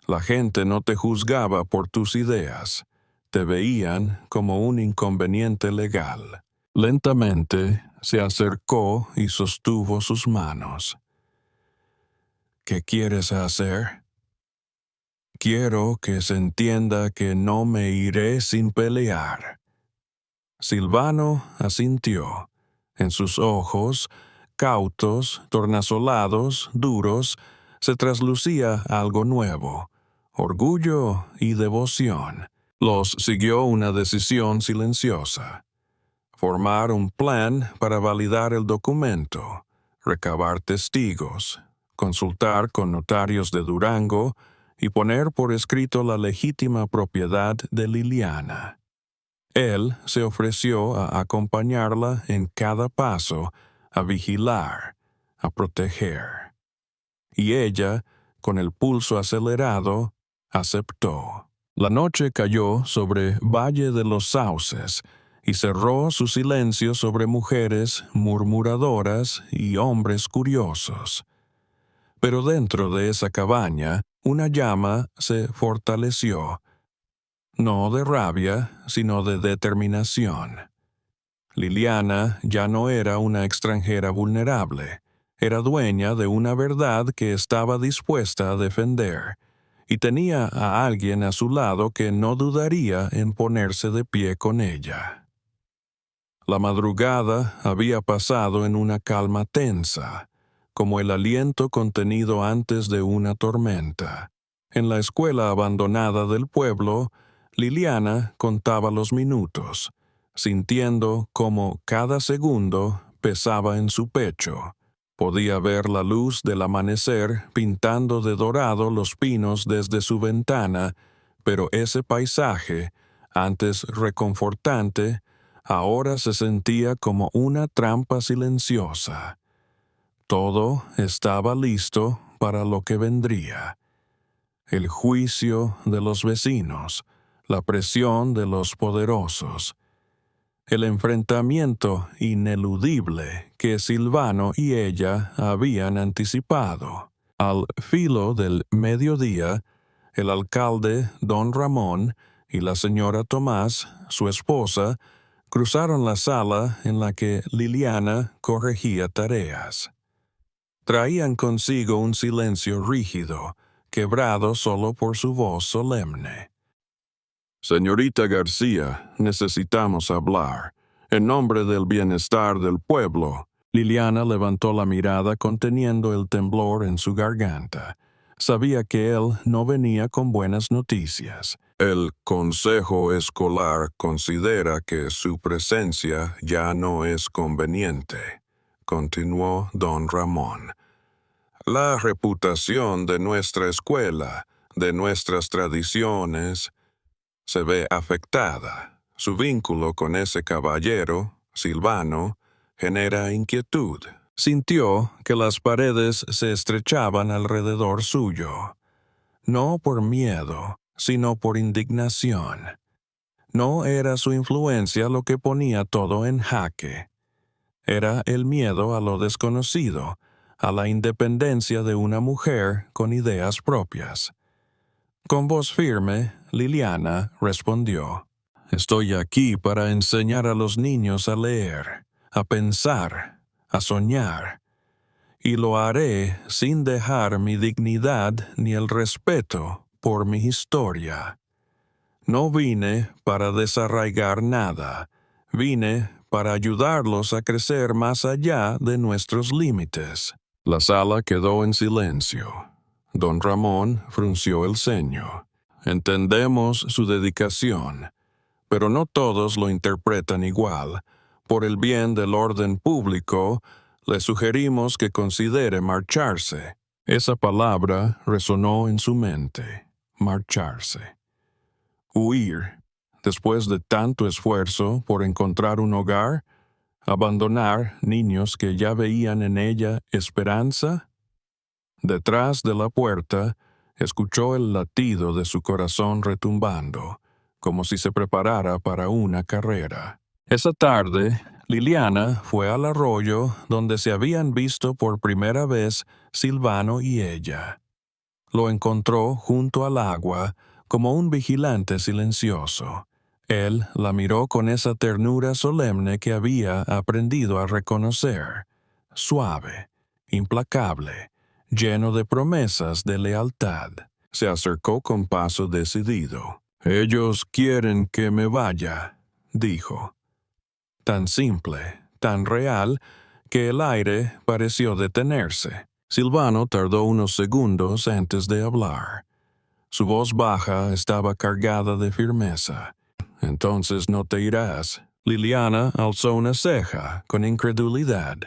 La gente no te juzgaba por tus ideas, te veían como un inconveniente legal». Lentamente se acercó y sostuvo sus manos. «¿Qué quieres hacer?» «Quiero que se entienda que no me iré sin pelear». Silvano asintió. En sus ojos, cautos, tornasolados, duros, se traslucía algo nuevo, orgullo y devoción. Los siguió una decisión silenciosa: formar un plan para validar el documento, recabar testigos, consultar con notarios de Durango y poner por escrito la legítima propiedad de Liliana. Él se ofreció a acompañarla en cada paso, a vigilar, a proteger. Y ella, con el pulso acelerado, aceptó. La noche cayó sobre Valle de los Sauces y cerró su silencio sobre mujeres murmuradoras y hombres curiosos. Pero dentro de esa cabaña, una llama se fortaleció, no de rabia, sino de determinación. Liliana ya no era una extranjera vulnerable, era dueña de una verdad que estaba dispuesta a defender, y tenía a alguien a su lado que no dudaría en ponerse de pie con ella. La madrugada había pasado en una calma tensa, como el aliento contenido antes de una tormenta. En la escuela abandonada del pueblo, Liliana contaba los minutos, sintiendo cómo cada segundo pesaba en su pecho. Podía ver la luz del amanecer pintando de dorado los pinos desde su ventana, pero ese paisaje, antes reconfortante, ahora se sentía como una trampa silenciosa. Todo estaba listo para lo que vendría: el juicio de los vecinos, la presión de los poderosos, el enfrentamiento ineludible que Silvano y ella habían anticipado. Al filo del mediodía, el alcalde don Ramón y la señora Tomás, su esposa, cruzaron la sala en la que Liliana corregía tareas. Traían consigo un silencio rígido, quebrado solo por su voz solemne. «Señorita García, necesitamos hablar. En nombre del bienestar del pueblo». Liliana levantó la mirada conteniendo el temblor en su garganta. Sabía que él no venía con buenas noticias. «El consejo escolar considera que su presencia ya no es conveniente», continuó don Ramón. «La reputación de nuestra escuela, de nuestras tradiciones, se ve afectada. Su vínculo con ese caballero, Silvano, genera inquietud». Sintió que las paredes se estrechaban alrededor suyo, no por miedo, sino por indignación. No era su influencia lo que ponía todo en jaque. Era el miedo a lo desconocido, a la independencia de una mujer con ideas propias. Con voz firme, Liliana respondió: «Estoy aquí para enseñar a los niños a leer, a pensar, a soñar, y lo haré sin dejar mi dignidad ni el respeto por mi historia. No vine para desarraigar nada, vine para ayudarlos a crecer más allá de nuestros límites». La sala quedó en silencio. Don Ramón frunció el ceño. «Entendemos su dedicación, pero no todos lo interpretan igual. Por el bien del orden público, le sugerimos que considere marcharse». Esa palabra resonó en su mente: marcharse. Huir, después de tanto esfuerzo por encontrar un hogar, abandonar niños que ya veían en ella esperanza. Detrás de la puerta, escuchó el latido de su corazón retumbando, como si se preparara para una carrera. Esa tarde, Liliana fue al arroyo donde se habían visto por primera vez Silvano y ella. Lo encontró junto al agua, como un vigilante silencioso. Él la miró con esa ternura solemne que había aprendido a reconocer, suave, implacable, lleno de promesas de lealtad. Se acercó con paso decidido. «Ellos quieren que me vaya», dijo. Tan simple, tan real, que el aire pareció detenerse. Silvano tardó unos segundos antes de hablar. Su voz baja estaba cargada de firmeza. «Entonces no te irás». Liliana alzó una ceja con incredulidad.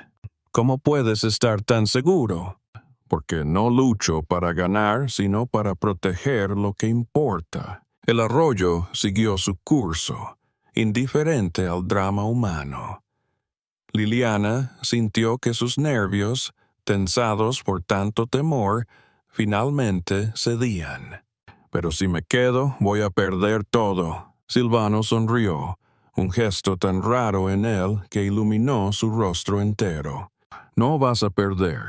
«¿Cómo puedes estar tan seguro?» «Porque no lucho para ganar, sino para proteger lo que importa». El arroyo siguió su curso, indiferente al drama humano. Liliana sintió que sus nervios, tensados por tanto temor, finalmente cedían. «Pero si me quedo, voy a perder todo». Silvano sonrió, un gesto tan raro en él que iluminó su rostro entero. «No vas a perder.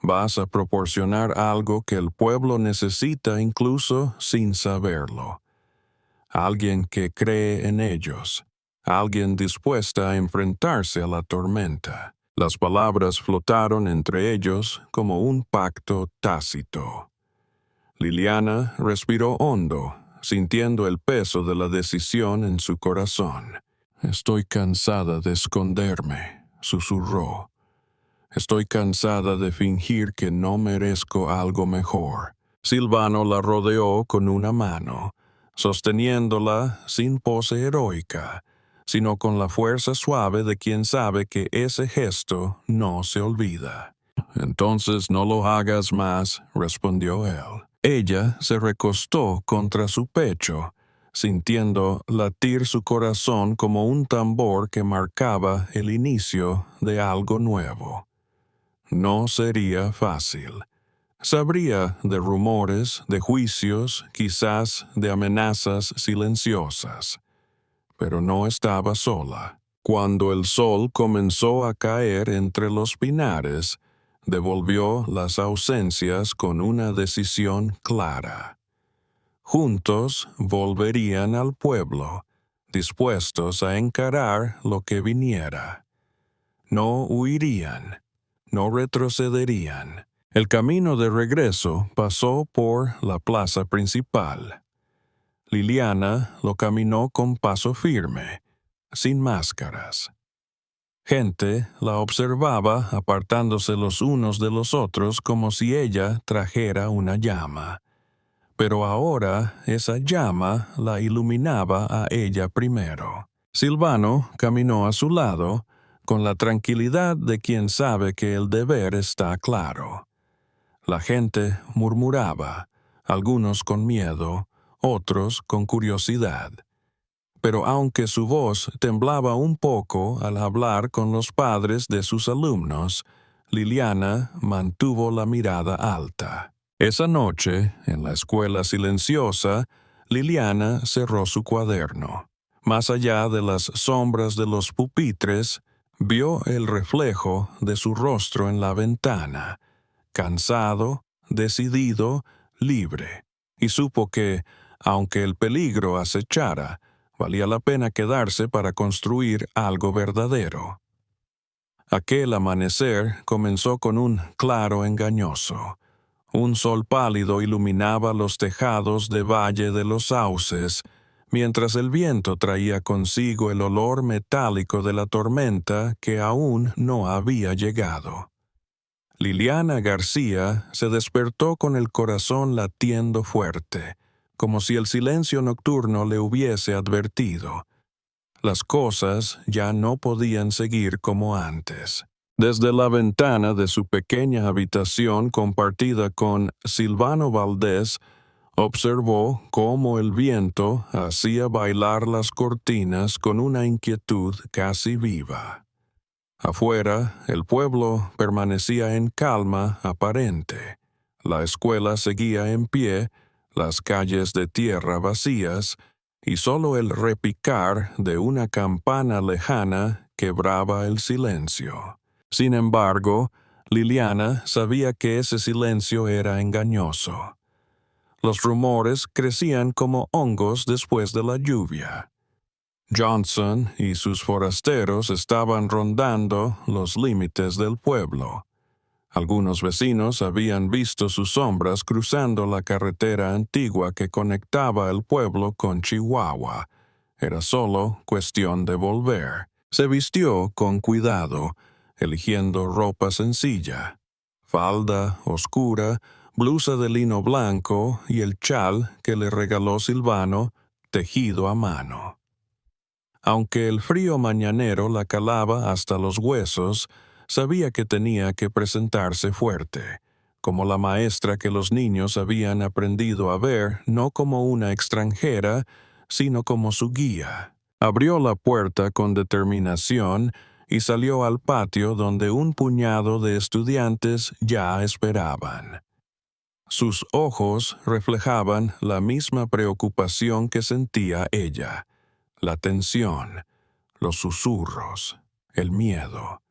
Vas a proporcionar algo que el pueblo necesita incluso sin saberlo. Alguien que cree en ellos. Alguien dispuesta a enfrentarse a la tormenta». Las palabras flotaron entre ellos como un pacto tácito. Liliana respiró hondo, sintiendo el peso de la decisión en su corazón. «Estoy cansada de esconderme», susurró. «Estoy cansada de fingir que no merezco algo mejor». Silvano la rodeó con una mano, sosteniéndola sin pose heroica, sino con la fuerza suave de quien sabe que ese gesto no se olvida. «Entonces no lo hagas más», respondió él. Ella se recostó contra su pecho, sintiendo latir su corazón como un tambor que marcaba el inicio de algo nuevo. No sería fácil. Sabría de rumores, de juicios, quizás de amenazas silenciosas. Pero no estaba sola. Cuando el sol comenzó a caer entre los pinares, devolvió las ausencias con una decisión clara. Juntos volverían al pueblo, dispuestos a encarar lo que viniera. No huirían, no retrocederían. El camino de regreso pasó por la plaza principal. Liliana lo caminó con paso firme, sin máscaras. Gente la observaba apartándose los unos de los otros como si ella trajera una llama. Pero ahora esa llama la iluminaba a ella primero. Silvano caminó a su lado, con la tranquilidad de quien sabe que el deber está claro. La gente murmuraba, algunos con miedo, otros con curiosidad. Pero aunque su voz temblaba un poco al hablar con los padres de sus alumnos, Liliana mantuvo la mirada alta. Esa noche, en la escuela silenciosa, Liliana cerró su cuaderno. Más allá de las sombras de los pupitres, vio el reflejo de su rostro en la ventana, cansado, decidido, libre, y supo que, aunque el peligro acechara, valía la pena quedarse para construir algo verdadero. Aquel amanecer comenzó con un claro engañoso. Un sol pálido iluminaba los tejados de Valle de los Sauces, mientras el viento traía consigo el olor metálico de la tormenta que aún no había llegado. Liliana García se despertó con el corazón latiendo fuerte, como si el silencio nocturno le hubiese advertido. Las cosas ya no podían seguir como antes. Desde la ventana de su pequeña habitación compartida con Silvano Valdés, Observó cómo el viento hacía bailar las cortinas con una inquietud casi viva. Afuera, el pueblo permanecía en calma aparente. La escuela seguía en pie, las calles de tierra vacías, y solo el repicar de una campana lejana quebraba el silencio. Sin embargo, Liliana sabía que ese silencio era engañoso. Los rumores crecían como hongos después de la lluvia. Johnson y sus forasteros estaban rondando los límites del pueblo. Algunos vecinos habían visto sus sombras cruzando la carretera antigua que conectaba el pueblo con Chihuahua. Era solo cuestión de volver. Se vistió con cuidado, eligiendo ropa sencilla, falda oscura, blusa de lino blanco y el chal que le regaló Silvano, tejido a mano. Aunque el frío mañanero la calaba hasta los huesos, sabía que tenía que presentarse fuerte, como la maestra que los niños habían aprendido a ver no como una extranjera, sino como su guía. Abrió la puerta con determinación y salió al patio donde un puñado de estudiantes ya esperaban. Sus ojos reflejaban la misma preocupación que sentía ella, la tensión, los susurros, el miedo.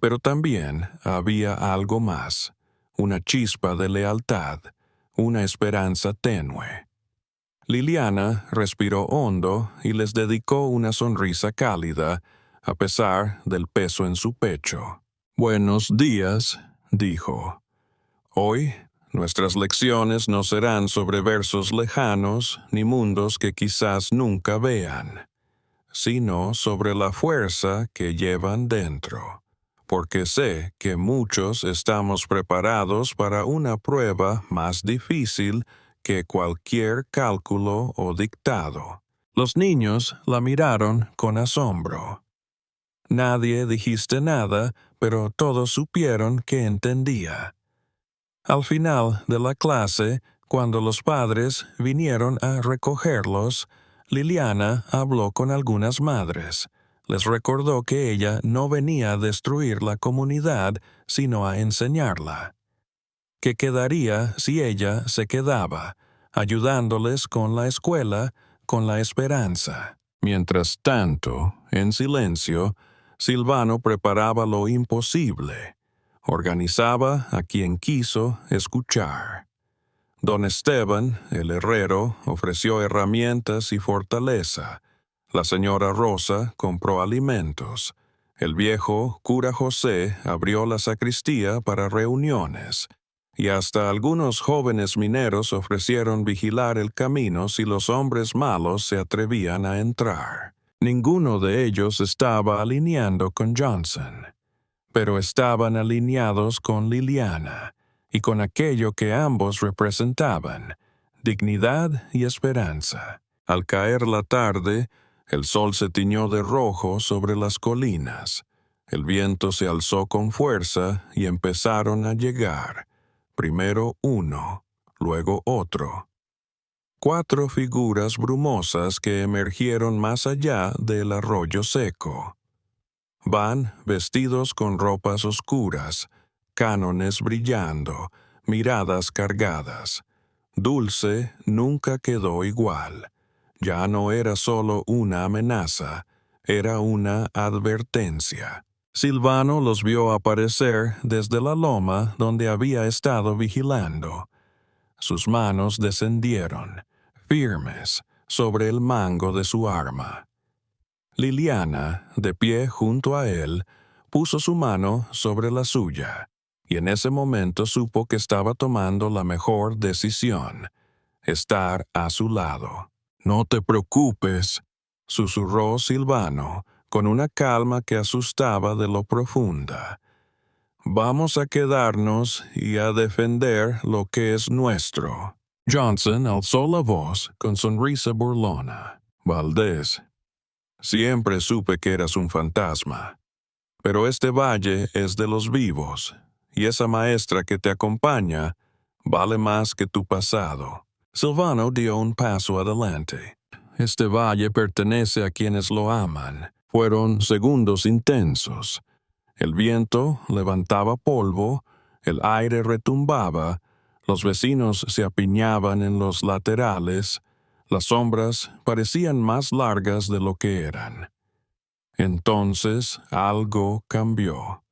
Pero también había algo más, una chispa de lealtad, una esperanza tenue. Liliana respiró hondo y les dedicó una sonrisa cálida, a pesar del peso en su pecho. «Buenos días», dijo. «Hoy, nuestras lecciones no serán sobre versos lejanos ni mundos que quizás nunca vean, sino sobre la fuerza que llevan dentro, porque sé que muchos estamos preparados para una prueba más difícil que cualquier cálculo o dictado». Los niños la miraron con asombro. Nadie dijiste nada, pero todos supieron que entendía. Al final de la clase, cuando los padres vinieron a recogerlos, Liliana habló con algunas madres. Les recordó que ella no venía a destruir la comunidad, sino a enseñarla. ¿Qué quedaría si ella se quedaba, ayudándoles con la escuela, con la esperanza? Mientras tanto, en silencio, Silvano preparaba lo imposible. Organizaba a quien quiso escuchar. Don Esteban, el herrero, ofreció herramientas y fortaleza. La señora Rosa compró alimentos. El viejo cura José abrió la sacristía para reuniones. Y hasta algunos jóvenes mineros ofrecieron vigilar el camino si los hombres malos se atrevían a entrar. Ninguno de ellos estaba alineando con Johnson, pero estaban alineados con Liliana y con aquello que ambos representaban, dignidad y esperanza. Al caer la tarde, el sol se tiñó de rojo sobre las colinas. El viento se alzó con fuerza y empezaron a llegar, primero uno, luego otro. 4 figuras brumosas que emergieron más allá del arroyo seco. Van vestidos con ropas oscuras, cánones brillando, miradas cargadas. Dulce nunca quedó igual. Ya no era solo una amenaza, era una advertencia. Silvano los vio aparecer desde la loma donde había estado vigilando. Sus manos descendieron, firmes, sobre el mango de su arma. Liliana, de pie junto a él, puso su mano sobre la suya, y en ese momento supo que estaba tomando la mejor decisión, estar a su lado. «No te preocupes», susurró Silvano, con una calma que asustaba de lo profunda. «Vamos a quedarnos y a defender lo que es nuestro». Johnson alzó la voz con sonrisa burlona. «Valdés, siempre supe que eras un fantasma, pero este valle es de los vivos, y esa maestra que te acompaña vale más que tu pasado. Silvano dio un paso adelante. Este valle pertenece a quienes lo aman. Fueron segundos intensos. El viento levantaba polvo, el aire retumbaba, los vecinos se apiñaban en los laterales, las sombras parecían más largas de lo que eran. Entonces algo cambió.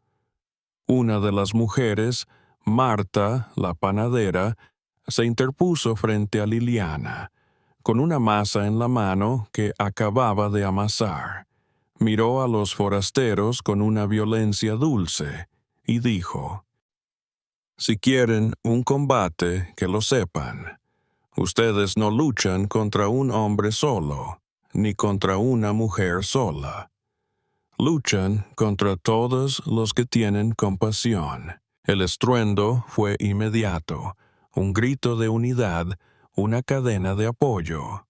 Una de las mujeres, Marta, la panadera, se interpuso frente a Liliana, con una masa en la mano que acababa de amasar. Miró a los forasteros con una violencia dulce y dijo: «Si quieren un combate, que lo sepan. Ustedes no luchan contra un hombre solo, ni contra una mujer sola. Luchan contra todos los que tienen compasión». El estruendo fue inmediato, un grito de unidad, una cadena de apoyo.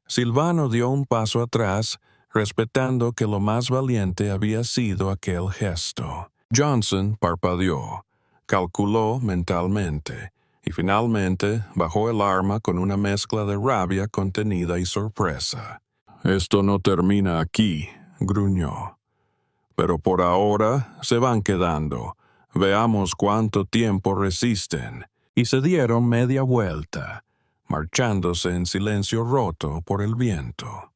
Silvano dio un paso atrás, respetando que lo más valiente había sido aquel gesto. Johnson parpadeó, calculó mentalmente, y finalmente bajó el arma con una mezcla de rabia contenida y sorpresa. «Esto no termina aquí», gruñó. «Pero por ahora se van quedando. Veamos cuánto tiempo resisten». Y se dieron media vuelta, marchándose en silencio roto por el viento.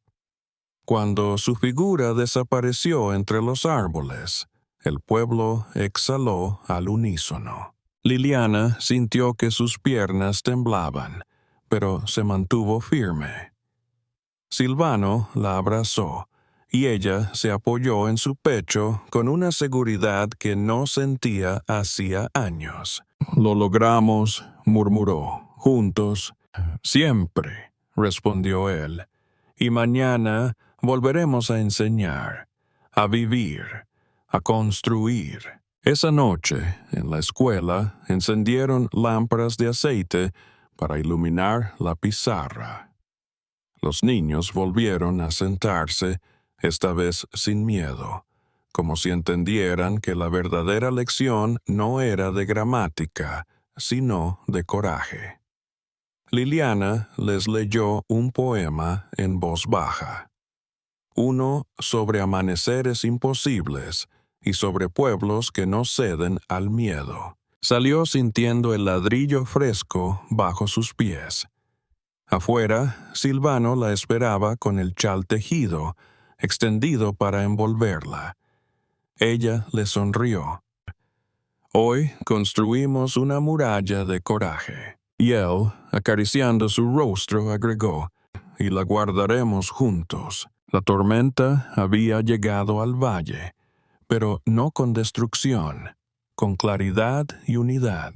Cuando su figura desapareció entre los árboles, el pueblo exhaló al unísono. Liliana sintió que sus piernas temblaban, pero se mantuvo firme. Silvano la abrazó, y ella se apoyó en su pecho con una seguridad que no sentía hacía años. «Lo logramos», murmuró. «Juntos, siempre», respondió él. «Y mañana volveremos a enseñar, a vivir, a construir». Esa noche, en la escuela, encendieron lámparas de aceite para iluminar la pizarra. Los niños volvieron a sentarse, esta vez sin miedo, como si entendieran que la verdadera lección no era de gramática, sino de coraje. Liliana les leyó un poema en voz baja. Uno sobre amaneceres imposibles y sobre pueblos que no ceden al miedo. Salió sintiendo el ladrillo fresco bajo sus pies. Afuera, Silvano la esperaba con el chal tejido, extendido para envolverla. Ella le sonrió. «Hoy construimos una muralla de coraje». Y él, acariciando su rostro, agregó: «Y la guardaremos juntos». La tormenta había llegado al valle, pero no con destrucción, con claridad y unidad.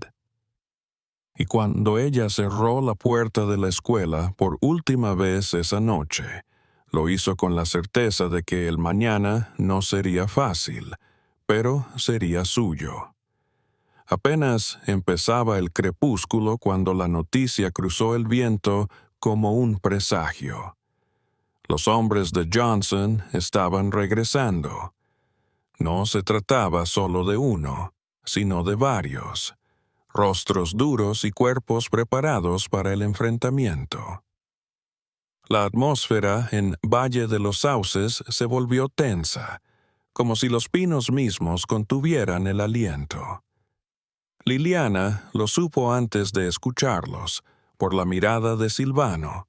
Y cuando ella cerró la puerta de la escuela por última vez esa noche, lo hizo con la certeza de que el mañana no sería fácil, pero sería suyo. Apenas empezaba el crepúsculo cuando la noticia cruzó el viento como un presagio. Los hombres de Johnson estaban regresando. No se trataba solo de uno, sino de varios. Rostros duros y cuerpos preparados para el enfrentamiento. La atmósfera en Valle de los Sauces se volvió tensa, como si los pinos mismos contuvieran el aliento. Liliana lo supo antes de escucharlos, por la mirada de Silvano,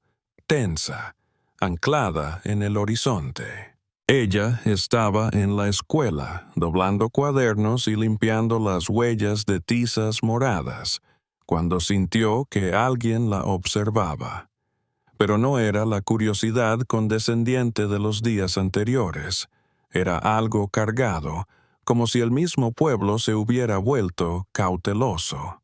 tensa, anclada en el horizonte. Ella estaba en la escuela, doblando cuadernos y limpiando las huellas de tizas moradas, cuando sintió que alguien la observaba. Pero no era la curiosidad condescendiente de los días anteriores, era algo cargado, como si el mismo pueblo se hubiera vuelto cauteloso.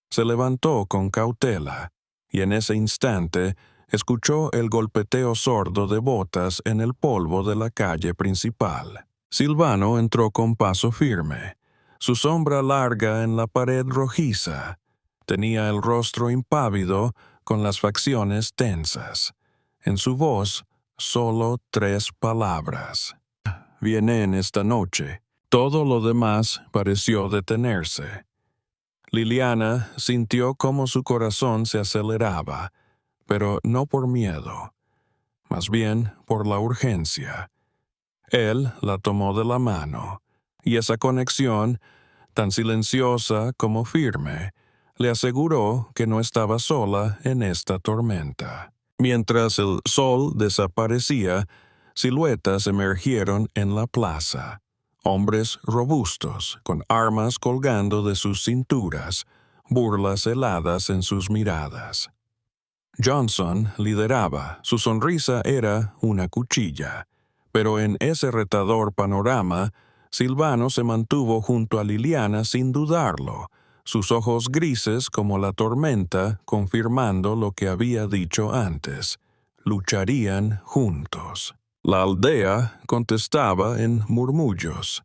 Se levantó con cautela, y en ese instante escuchó el golpeteo sordo de botas en el polvo de la calle principal. Silvano entró con paso firme, su sombra larga en la pared rojiza. Tenía el rostro impávido, con las facciones tensas. En su voz, solo 3 palabras: «Vienen esta noche». Todo lo demás pareció detenerse. Liliana sintió cómo su corazón se aceleraba, pero no por miedo, más bien por la urgencia. Él la tomó de la mano, y esa conexión, tan silenciosa como firme, le aseguró que no estaba sola en esta tormenta. Mientras el sol desaparecía, siluetas emergieron en la plaza. Hombres robustos, con armas colgando de sus cinturas, burlas heladas en sus miradas. Johnson lideraba, su sonrisa era una cuchilla, pero en ese retador panorama, Silvano se mantuvo junto a Liliana sin dudarlo, sus ojos grises como la tormenta confirmando lo que había dicho antes. Lucharían juntos. La aldea contestaba en murmullos.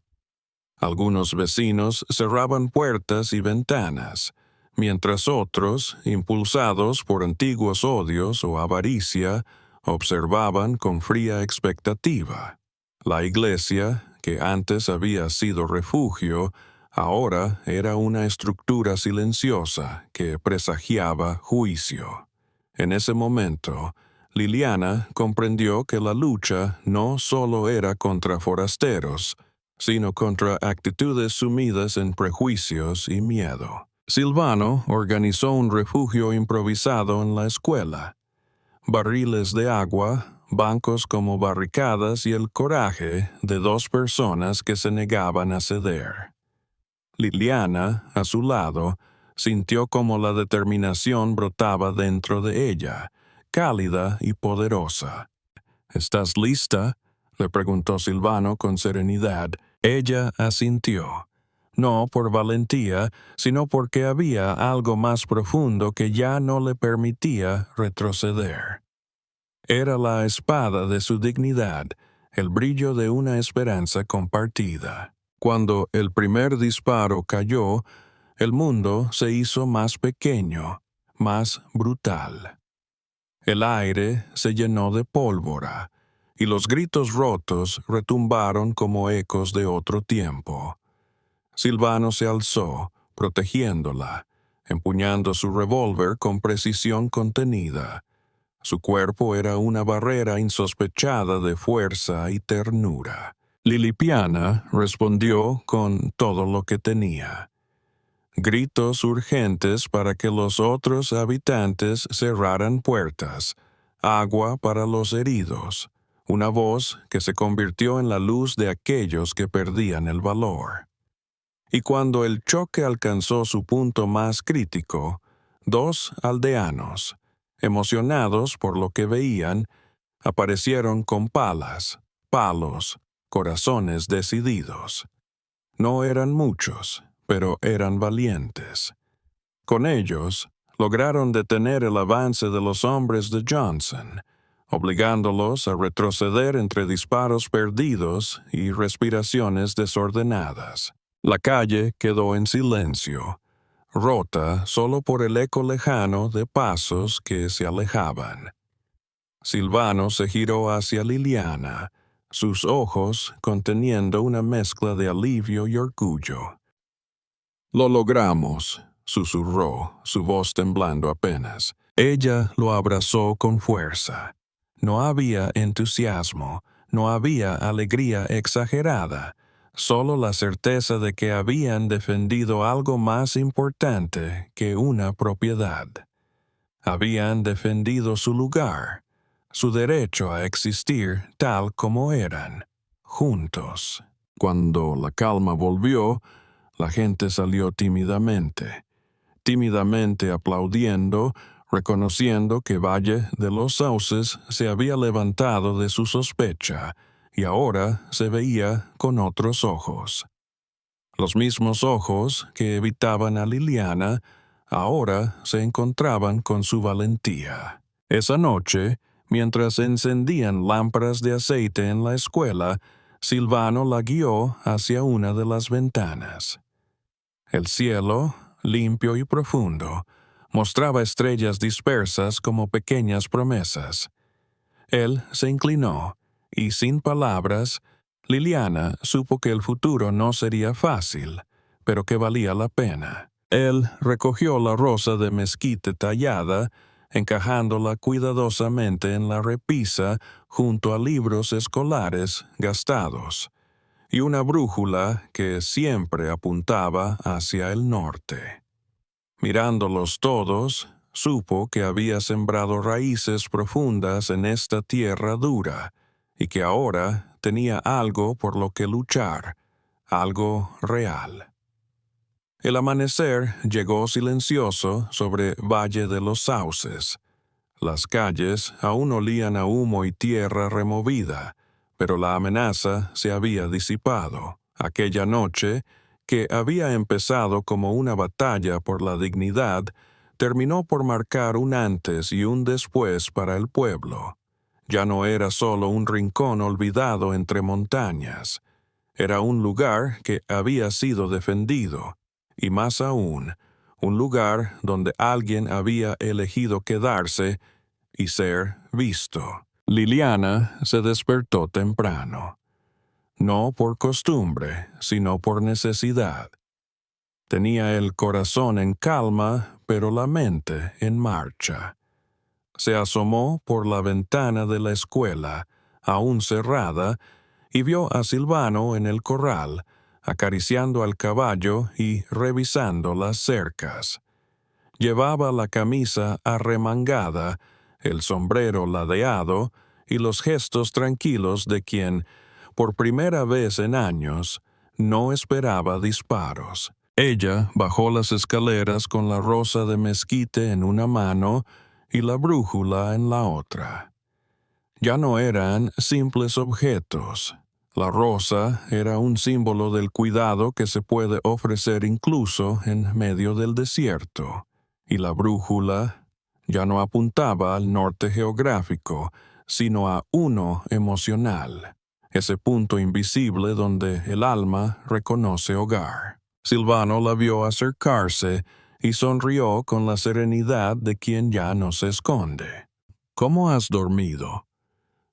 Algunos vecinos cerraban puertas y ventanas, mientras otros, impulsados por antiguos odios o avaricia, observaban con fría expectativa. La iglesia, que antes había sido refugio, ahora era una estructura silenciosa que presagiaba juicio. En ese momento, Liliana comprendió que la lucha no solo era contra forasteros, sino contra actitudes sumidas en prejuicios y miedo. Silvano organizó un refugio improvisado en la escuela. Barriles de agua, bancos como barricadas y el coraje de dos personas que se negaban a ceder. Liliana, a su lado, sintió como la determinación brotaba dentro de ella, cálida y poderosa. ¿Estás lista?, le preguntó Silvano con serenidad. Ella asintió. No por valentía, sino porque había algo más profundo que ya no le permitía retroceder. Era la espada de su dignidad, el brillo de una esperanza compartida. Cuando el primer disparo cayó, el mundo se hizo más pequeño, más brutal. El aire se llenó de pólvora, y los gritos rotos retumbaron como ecos de otro tiempo. Silvano se alzó, protegiéndola, empuñando su revólver con precisión contenida. Su cuerpo era una barrera insospechada de fuerza y ternura. Lilipiana respondió con todo lo que tenía. Gritos urgentes para que los otros habitantes cerraran puertas, agua para los heridos, una voz que se convirtió en la luz de aquellos que perdían el valor. Y cuando el choque alcanzó su punto más crítico, dos aldeanos, emocionados por lo que veían, aparecieron con palas, palos, corazones decididos. No eran muchos, pero eran valientes. Con ellos, lograron detener el avance de los hombres de Johnson, obligándolos a retroceder entre disparos perdidos y respiraciones desordenadas. La calle quedó en silencio, rota solo por el eco lejano de pasos que se alejaban. Silvano se giró hacia Liliana, sus ojos conteniendo una mezcla de alivio y orgullo. «Lo logramos», susurró, su voz temblando apenas. Ella lo abrazó con fuerza. No había entusiasmo, no había alegría exagerada, solo la certeza de que habían defendido algo más importante que una propiedad. Habían defendido su lugar, su derecho a existir tal como eran, juntos. Cuando la calma volvió, la gente salió tímidamente aplaudiendo, reconociendo que Valle de los Sauces se había levantado de su sospecha y ahora se veía con otros ojos. Los mismos ojos que evitaban a Liliana ahora se encontraban con su valentía. Esa noche, mientras encendían lámparas de aceite en la escuela, Silvano la guió hacia una de las ventanas. El cielo, limpio y profundo, mostraba estrellas dispersas como pequeñas promesas. Él se inclinó, y sin palabras, Liliana supo que el futuro no sería fácil, pero que valía la pena. Él recogió la rosa de mezquite tallada, encajándola cuidadosamente en la repisa junto a libros escolares gastados, y una brújula que siempre apuntaba hacia el norte. Mirándolos todos, supo que había sembrado raíces profundas en esta tierra dura, y que ahora tenía algo por lo que luchar, algo real. El amanecer llegó silencioso sobre Valle de los Sauces. Las calles aún olían a humo y tierra removida, pero la amenaza se había disipado. Aquella noche, que había empezado como una batalla por la dignidad, terminó por marcar un antes y un después para el pueblo. Ya no era solo un rincón olvidado entre montañas. Era un lugar que había sido defendido, y más aún, un lugar donde alguien había elegido quedarse y ser visto. Liliana se despertó temprano, no por costumbre, sino por necesidad. Tenía el corazón en calma, pero la mente en marcha. Se asomó por la ventana de la escuela, aún cerrada, y vio a Silvano en el corral, acariciando al caballo y revisando las cercas. Llevaba la camisa arremangada, el sombrero ladeado y los gestos tranquilos de quien, por primera vez en años, no esperaba disparos. Ella bajó las escaleras con la rosa de mezquite en una mano y la brújula en la otra. Ya no eran simples objetos. La rosa era un símbolo del cuidado que se puede ofrecer incluso en medio del desierto, y la brújula ya no apuntaba al norte geográfico, sino a uno emocional, ese punto invisible donde el alma reconoce hogar. Silvano la vio acercarse y sonrió con la serenidad de quien ya no se esconde. «¿Cómo has dormido?»,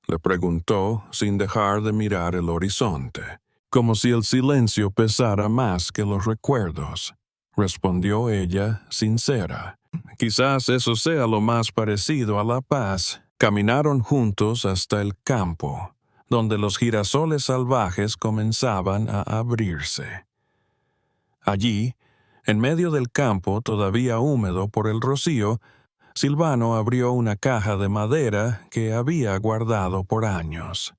le preguntó sin dejar de mirar el horizonte, como si el silencio pesara más que los recuerdos. Respondió ella, sincera. Quizás eso sea lo más parecido a la paz. Caminaron juntos hasta el campo, donde los girasoles salvajes comenzaban a abrirse. Allí, en medio del campo todavía húmedo por el rocío, Silvano abrió una caja de madera que había guardado por años.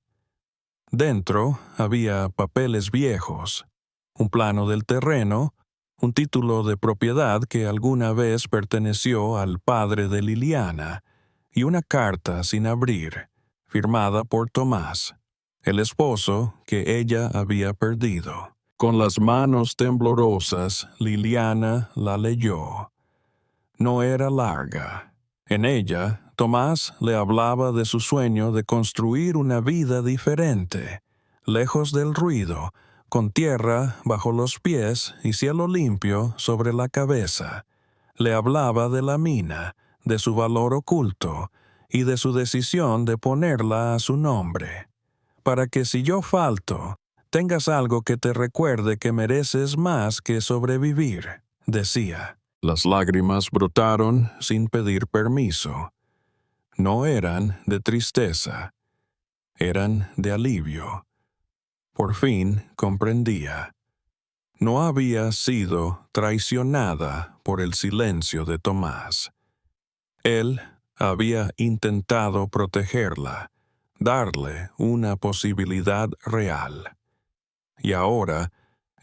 Dentro había papeles viejos, un plano del terreno, un título de propiedad que alguna vez perteneció al padre de Liliana, y una carta sin abrir, firmada por Tomás, el esposo que ella había perdido. Con las manos temblorosas, Liliana la leyó. No era larga. En ella, Tomás le hablaba de su sueño de construir una vida diferente, lejos del ruido, con tierra bajo los pies y cielo limpio sobre la cabeza. Le hablaba de la mina, de su valor oculto y de su decisión de ponerla a su nombre. Para que si yo falto, tengas algo que te recuerde que mereces más que sobrevivir, decía. Las lágrimas brotaron sin pedir permiso. No eran de tristeza, eran de alivio. Por fin comprendía. No había sido traicionada por el silencio de Tomás. Él había intentado protegerla, darle una posibilidad real. Y ahora,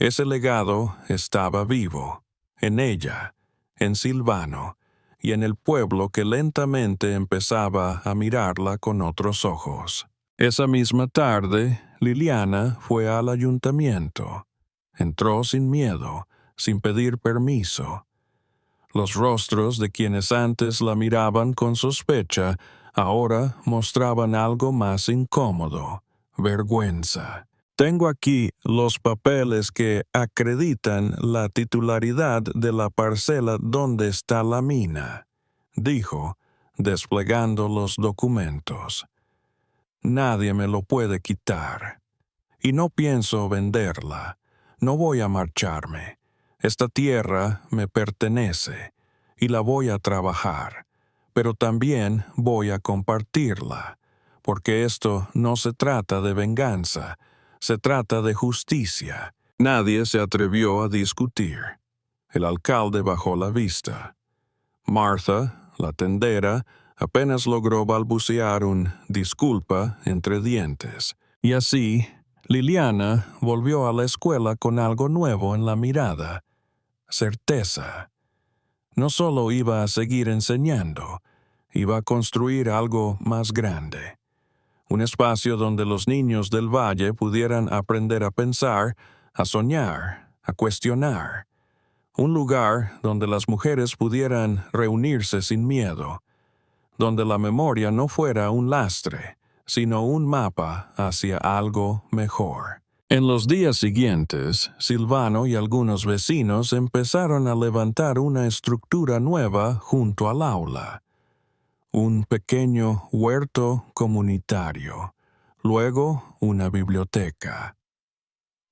ese legado estaba vivo, en ella, en Silvano, y en el pueblo que lentamente empezaba a mirarla con otros ojos. Esa misma tarde, Liliana fue al ayuntamiento. Entró sin miedo, sin pedir permiso. Los rostros de quienes antes la miraban con sospecha, ahora mostraban algo más incómodo, vergüenza. Tengo aquí los papeles que acreditan la titularidad de la parcela donde está la mina, dijo, desplegando los documentos. Nadie me lo puede quitar. Y no pienso venderla. No voy a marcharme. Esta tierra me pertenece y la voy a trabajar, pero también voy a compartirla, porque esto no se trata de venganza, se trata de justicia. Nadie se atrevió a discutir. El alcalde bajó la vista. Martha, la tendera, apenas logró balbucear un disculpa entre dientes. Y así, Liliana volvió a la escuela con algo nuevo en la mirada: certeza. No solo iba a seguir enseñando, iba a construir algo más grande. Un espacio donde los niños del valle pudieran aprender a pensar, a soñar, a cuestionar. Un lugar donde las mujeres pudieran reunirse sin miedo, donde la memoria no fuera un lastre, sino un mapa hacia algo mejor. En los días siguientes, Silvano y algunos vecinos empezaron a levantar una estructura nueva junto al aula. Un pequeño huerto comunitario, luego una biblioteca.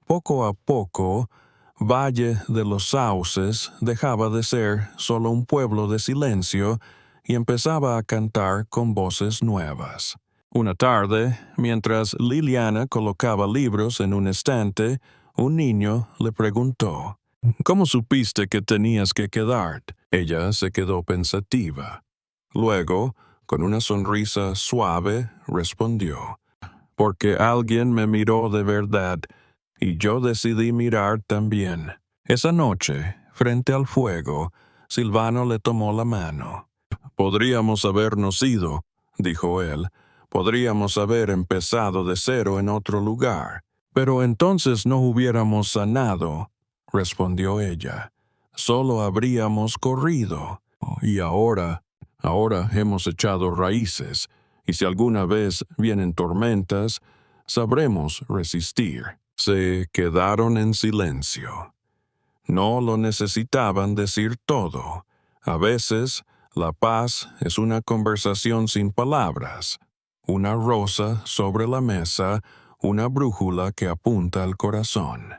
Poco a poco, Valle de los Sauces dejaba de ser solo un pueblo de silencio y empezaba a cantar con voces nuevas. Una tarde, mientras Liliana colocaba libros en un estante, un niño le preguntó: ¿Cómo supiste que tenías que quedarte? Ella se quedó pensativa. Luego, con una sonrisa suave, respondió: porque alguien me miró de verdad, y yo decidí mirar también. Esa noche, frente al fuego, Silvano le tomó la mano. Podríamos habernos ido, dijo él. Podríamos haber empezado de cero en otro lugar. Pero entonces no hubiéramos sanado, respondió ella. Solo habríamos corrido. Y ahora hemos echado raíces, y si alguna vez vienen tormentas, sabremos resistir. Se quedaron en silencio. No lo necesitaban decir todo. A veces, la paz es una conversación sin palabras, una rosa sobre la mesa, una brújula que apunta al corazón.